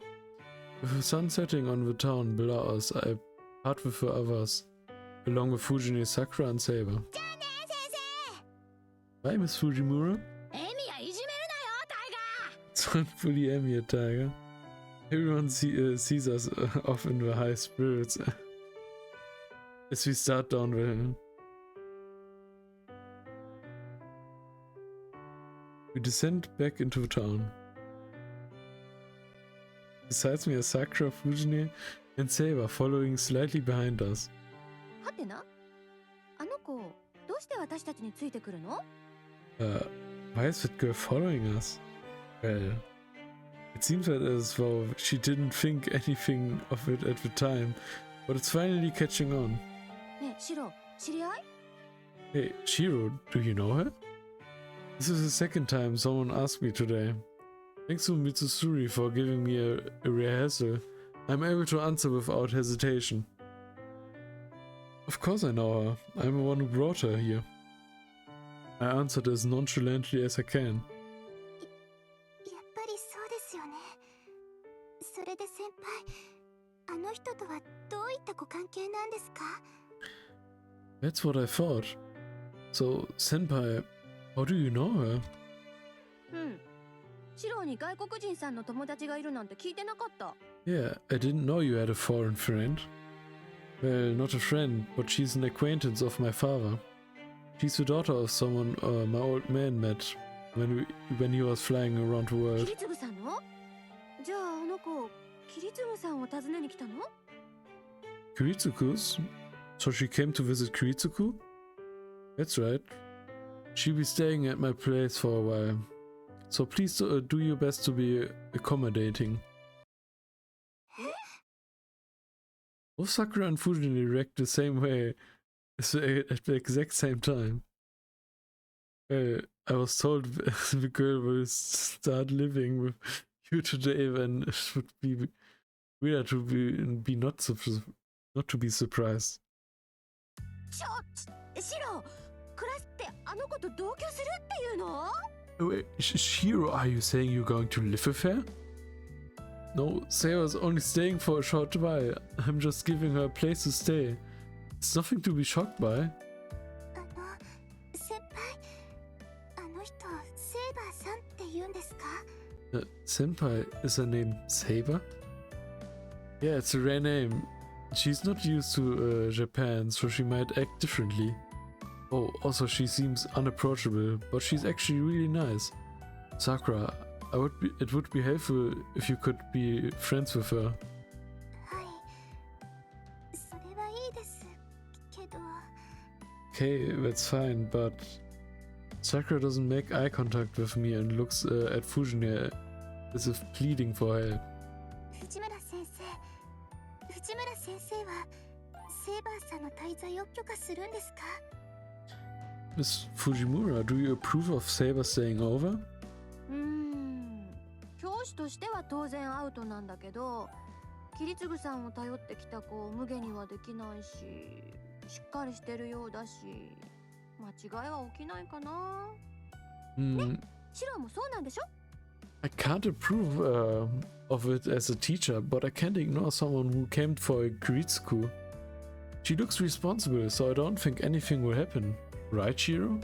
With the sun setting on the town below us, I part with the others, along with Fujine, Sakura and Saber. Bye, Miss Fujimura. Don't bully Emiya, Tiger. Everyone sees us off in the high spirits as we start down the hill. We descend back into the town. Besides me are Sakura, Fujine, and Saber following slightly behind us. はてな、あの子、どうして私たちについてくるの? Why is that girl following us? Well, it seems that as though she didn't think anything of it at the time, but it's finally catching on. ねえ、シロ、知り合い? Hey, Shiro, do you know her? This is the second time someone asked me today. Thanks to Mitsusuri for giving me a rehearsal, I'm able to answer without hesitation. Of course I know her. I'm the one who brought her here. I answered as nonchalantly as I can. やっぱりそうですよね。それで先輩、あの人とはどういったご関係なんですか？ That's what I thought. So, Senpai, how do you know her? うん。シロに外国人さんの友達がいるなんて聞いてなかった。Yeah, I didn't know you had a foreign friend. Well, not a friend, but she's an acquaintance of my father. She's the daughter of someone my old man met when he was flying around the キ world. リツグさんの？じゃああの子、キリツグさんを訪ねに来たの？ Kiritsuku's? So she came to visit Kiritsuku? That's right. She'll be staying at my place for a while. So please do your best to be accommodating. Both Sakura and Fujin react the same way at the exact same time. I was told the girl will start living with you today, then it would be weird to be not to be surprised. シロ、クラスってあの子と同居するっていうの？ Wait, Shiro, are you saying you're going to live with her? No, Sarah's only staying for a short while. I'm just giving her a place to stay. It's nothing to be shocked by. 先輩、あの人、セイバーさんって言うんですか？ Senpai, is her name Saber? Yeah, it's a rare name. She's not used to Japan, so she might act differently. Oh, also she seems unapproachable, but she's actually really nice. Sakura, it would be helpful if you could be friends with her. はい、それはいいですけど。 Okay, that's fine, but Sakura doesn't make eye contact with me and looks at Fujin as if pleading for help. 藤村先生はセイバーさんの滞在を許可するんですか？ Miss Fujimura, do you approve of Saber staying over? 教師としては当然アウトなんだけど、キリツグさんを頼ってきた子を無下にはできないし、しっかりしてるようだし、間違いは起きないかな。ね、シロもそうなんでしょ？ I can't approve of it as a teacher, but I can't ignore someone who came for Kiritsuku. She looks responsible, so I don't think anything will happen. Right, Shiro?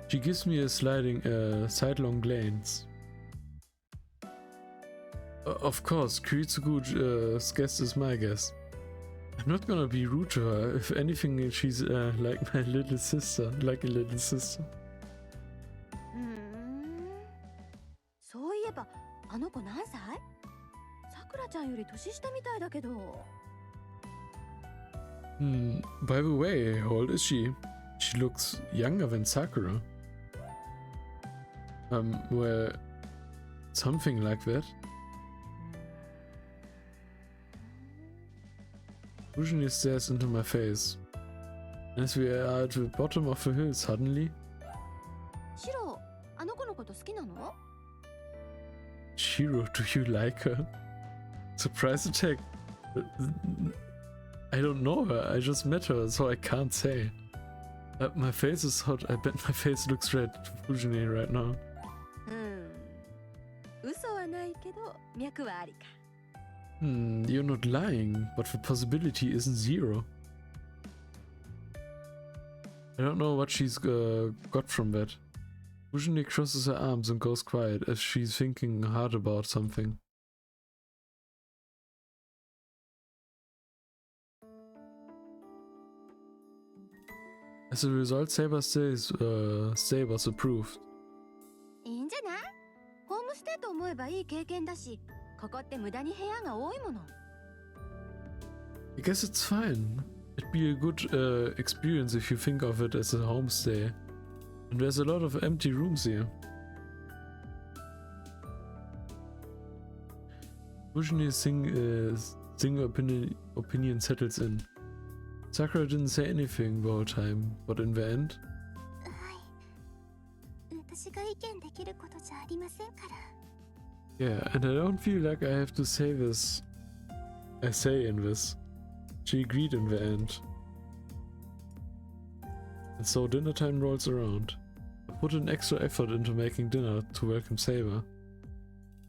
She gives me a sidelong glance. Of course, Kiritsuku's guest is my guest. I'm not gonna be rude to her. If anything, she's like my little sister, like a little sister. そういえば、あの子何歳？さくらちゃんより年下みたいだけど。By the way, how old is she? She looks younger than Sakura. Well, something like that. Fujin stares into my face. As we are at the bottom of the hill suddenly. シロ、あの子のこと好きなの？ Shiro, do you like her? Surprise attack. I don't know her, I just met her, so I can't say. My face is hot, I bet my face looks red to Fujin right now. 嘘はないけど、脈はありか。You're not lying, but the possibility isn't zero. I don't know what she's got from that. Fujin crosses her arms and goes quiet as she's thinking hard about something. As a result, Saber's stay was approved. いいんじゃない？ホームステイと思えばいい経験だし、ここって無駄に部屋が多いもの。I guess it's fine. It'd be a good experience if you think of it as a homestay. And there's a lot of empty rooms here. Fujin's single opinion settles in. Sakura didn't say anything the whole time, but in the end... はい。私が意見できることじゃありませんから。Yeah, and I don't feel like I have to say in this. She agreed in the end. And so dinner time rolls around. put an extra effort into making dinner to welcome Saber.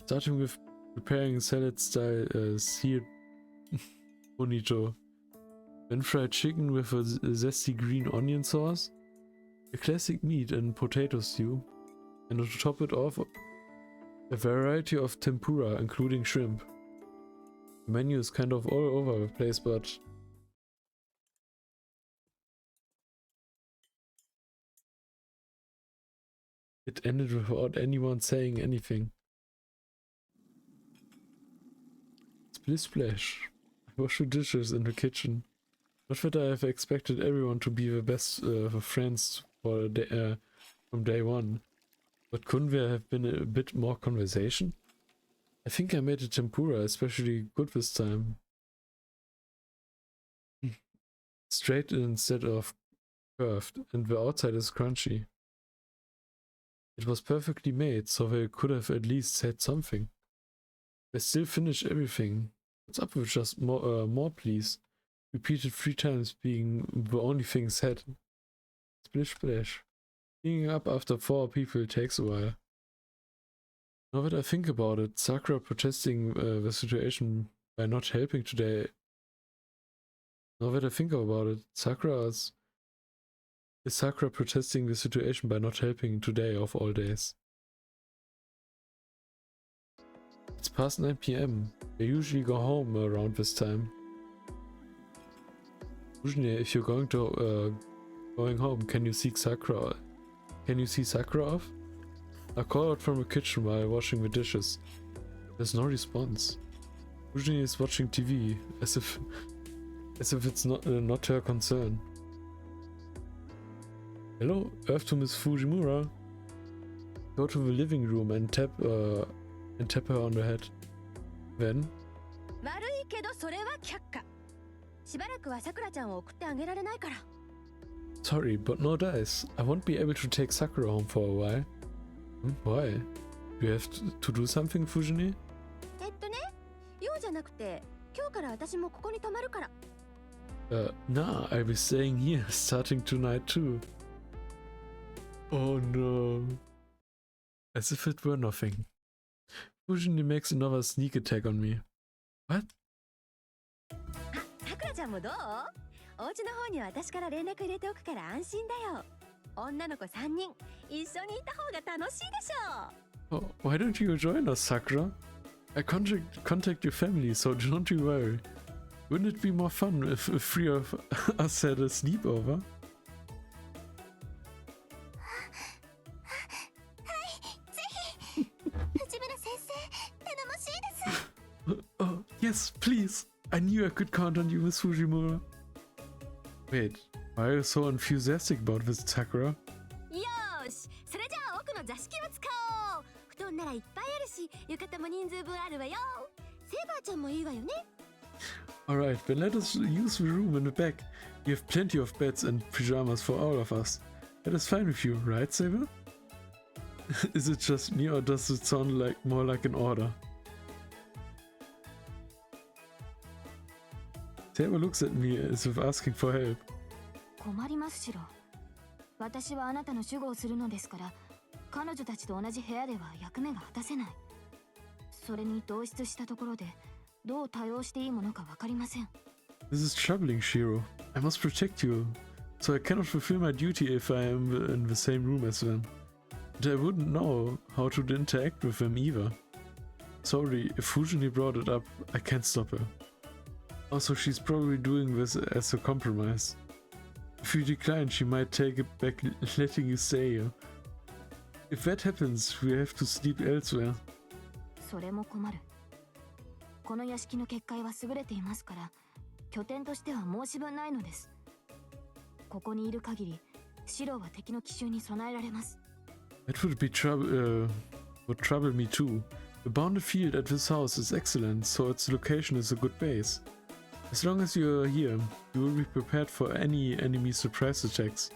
Starting with preparing salad-style seared bonito, then fried chicken with a zesty green onion sauce, a classic meat and potato stew, and to top it off, a variety of tempura, including shrimp. The menu is kind of all over the place, but it ended without anyone saying anything. Splish splash. I wash the dishes in the kitchen. Not that I have expected everyone to be the best friends for from day one. But couldn't there have been a bit more conversation? I think I made the tempura especially good this time. Straight instead of curved, and the outside is crunchy. It was perfectly made, so they could have at least said something. They still finished everything. What's up with just more please? Repeated 3 times being the only thing said. Splish splash. Cleaning up after 4 people takes a while. Now that I think about it, Sakura protesting the situation by not helping today. Now that I think about it, is Sakura protesting the situation by not helping today of all days. It's past 9 PM. They usually go home around this time. Usually, if you're going home, can you see Sakura? Can you see Sakura off? I call out from the kitchen while washing the dishes. There's no response. Usually is watching TV, as if it's not her concern. Hello, Earth to Miss Fujimura. Go to the living room and tap her on the head. Then. 悪いけどそれは却下。しばらくはさくらちゃんを送ってあげられないから。Sorry, but no dice. I won't be able to take Sakura home for a while. Why? Do you have to do something, Fujini? 用じゃなくて、今日から私もここに泊まるから。Nah, I'll be staying here, starting tonight too. Oh no. As if it were nothing. Fujini makes another sneak attack on me. What? さくらちゃんもどう？お家の方には私から連絡入れておくから安心だよ。女の子3人、一緒にいた方が楽しいでしょ。Oh, why don't you join us, Sakura? I contact your family, so don't you worry. Wouldn't it be more fun if 3 of us had a sleepover? Oh, yes, please. I knew I could count on you, Miss Fujimura. Wait, why are you so enthusiastic about this, Sakura? よーし、それじゃあ奥の座敷を使おう。布団ならいっぱいあるし、浴衣も人数分あるわよ。セーバーちゃんもいいわよね。Alright, then let us use the room in the back. We have plenty of beds and pajamas for all of us. That is fine with you, right, Saber? Is it just me, or does it sound more like an order? Saber looks at me as if asking for help. 困りますしろ。私はあなたの守護をするのですから、彼女たちと同じ部屋では役目が果たせない。それに同室したところで、どう対応していいものかわかりません。This is troubling, Shiro. I must protect you, so I cannot fulfill my duty if I am in the same room as them. And I wouldn't know how to interact with them either. Sorry, if Fujini brought it up, I can't stop her. Also, she's probably doing this as a compromise. If you decline, she might take it back, letting you stay here. If that happens, we have to sleep elsewhere. それも困る。この屋敷の結界は優れていますから、拠点としては申し分ないのです。ここにいる限り、シロは敵の奇襲に備えられます。That would trouble me too. The bounded field at this house is excellent, so its location is a good base. As long as you are here, you will be prepared for any enemy surprise attacks.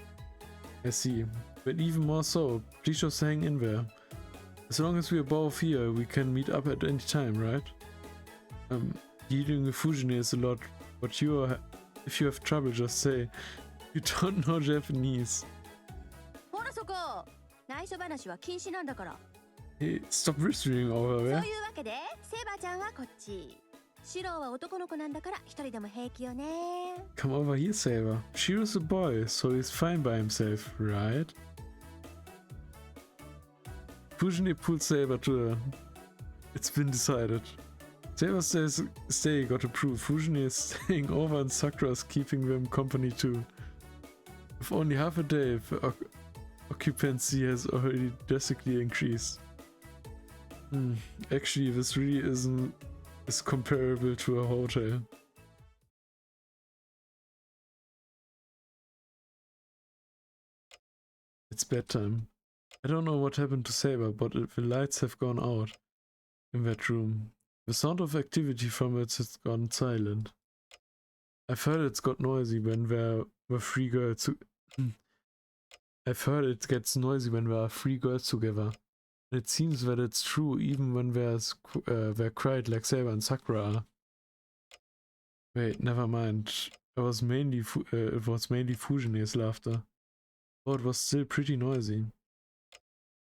I see. But even more so, please just hang in there. As long as we are both here, we can meet up at any time, right? Dealing with Fujini is a lot, but if you have trouble, just say. You don't know Japanese. ほらそこ。内緒話は禁止なんだから。 Hey, stop whispering over そういう there. わけでセバちゃんはこっち。シロは男の子なんだから一人でも平気よね。 Come over here, Saber. Shiro's a boy, so he's fine by himself, right? Fujine pulls Saber to her. It's been decided. Saber says stay got approved. Fujine is staying over and Sakura's keeping them company too. With only half a day, the occupancy has already drastically increased. Actually, this really is comparable to a hotel. It's bedtime. I don't know what happened to Saber, but the lights have gone out in that room. The sound of activity from it has gone silent. I've heard it's got noisy when there were three girls. I've heard it gets noisy when there are three girls together. And it seems that it's true even when they're quiet like Saber and Sakura are. Wait, never mind. It was mainly Fujine's laughter. Though it was still pretty noisy.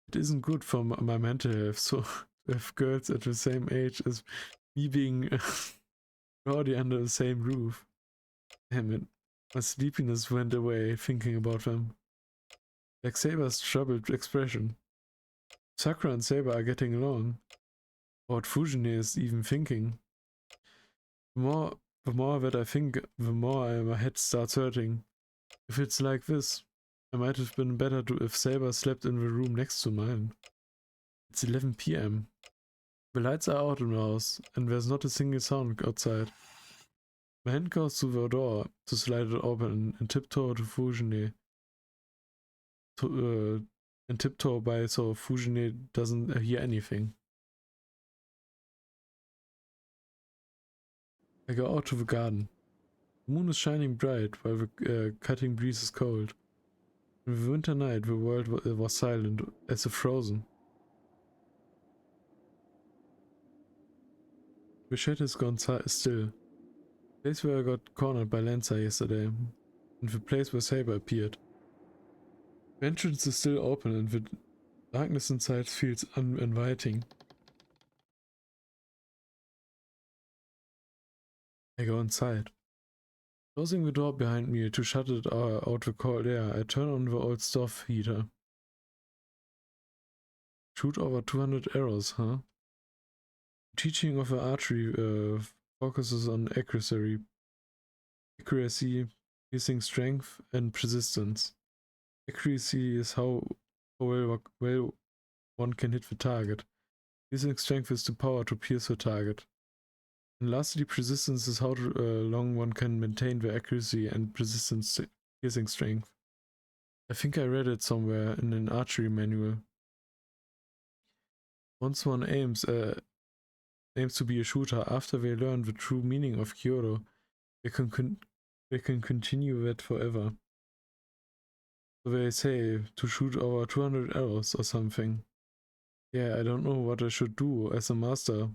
It isn't good for my mental health, so to have girls at the same age as me being rowdy under the same roof. Damn it. My sleepiness went away thinking about them. Like Saber's troubled expression. Sakura and Saber are getting along. What Fujine is even thinking. The more that I think, the more my head starts hurting. If it's like this, it might have been better if Saber slept in the room next to mine. It's 11 p.m. The lights are out in the house, and there's not a single sound outside. My hand goes to the door to slide it open and tiptoe to Fujine. And tiptoe by so Fujine doesn't hear anything. I go out to the garden. The moon is shining bright while the cutting breeze is cold. In the winter night the world was silent, as if frozen. The shed has gone still. The place where I got cornered by Lancer yesterday, and the place where Saber appeared. The entrance is still open and the darkness inside feels uninviting. I go inside. Closing the door behind me to shut out the cold air, I turn on the old stove heater. Shoot over 200 arrows, huh? The teaching of the archery focuses on accuracy, piercing strength, and persistence. Accuracy is how well one can hit the target. Piercing strength is the power to pierce the target. And lastly, persistence is how long one can maintain the accuracy and persistence piercing strength. I think I read it somewhere in an archery manual. Once one aims to be a shooter, after they learn the true meaning of Kyoto, they can continue that forever. So they say to shoot over 200 arrows or something. Yeah, I don't know what I should do as a master.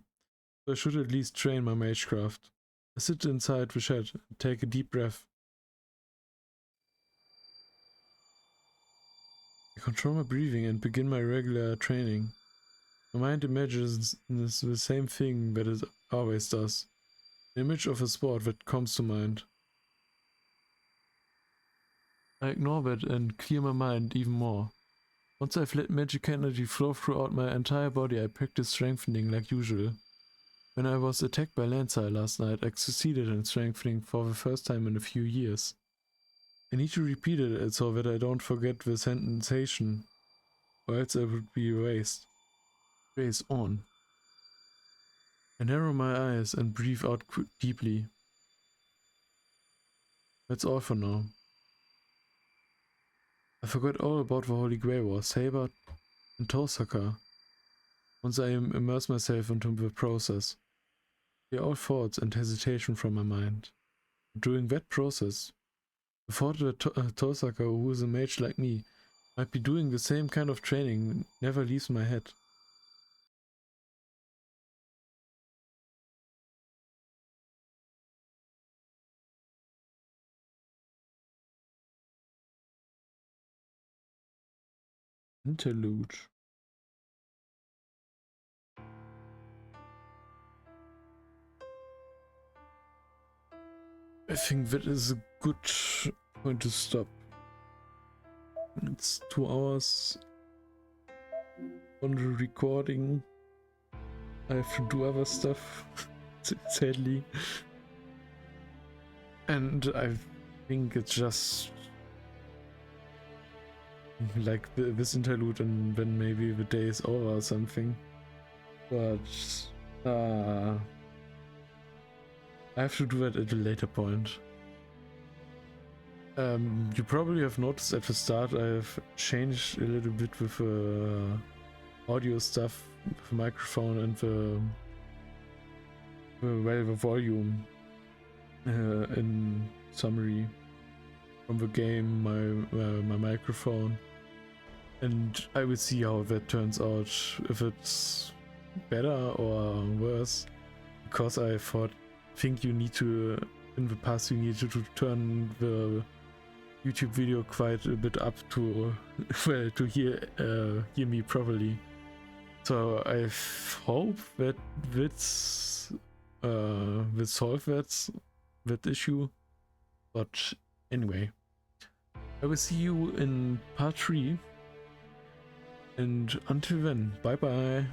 So I should at least train my magecraft. I sit inside the shed and take a deep breath. I control my breathing and begin my regular training. My mind imagines the same thing that it always does. The image of a sport that comes to mind. I ignore that and clear my mind even more. Once I've let magic energy flow throughout my entire body, I practice strengthening like usual. When I was attacked by Lancer last night, I succeeded in strengthening for the first time in a few years. I need to repeat it so that I don't forget the sensation, or else I would be erased. Race on. I narrow my eyes and breathe out deeply. That's all for now. I forgot all about the Holy Grail War, Saber and Tosaka. Once I immerse myself into the process, clear all thoughts and hesitation from my mind. During that process, the thought that Tosaka, who is a mage like me, might be doing the same kind of training never leaves my head. Interlude. I think that is a good point to stop. It's 2 hours on the recording. I have to do other stuff, sadly. And I think it's just like this interlude, and then maybe the day is over or something. But I have to do that at a later point. You probably have noticed at the start I've changed a little bit with audio stuff, with the microphone and the volume. In summary, from the game, my microphone, and I will see how that turns out, if it's better or worse, because I think you need to, in the past you needed to turn the YouTube video quite a bit up to, well, to hear me properly. So I hope that this will solve that issue. But anyway, I will see you in part 3, and until then, bye bye.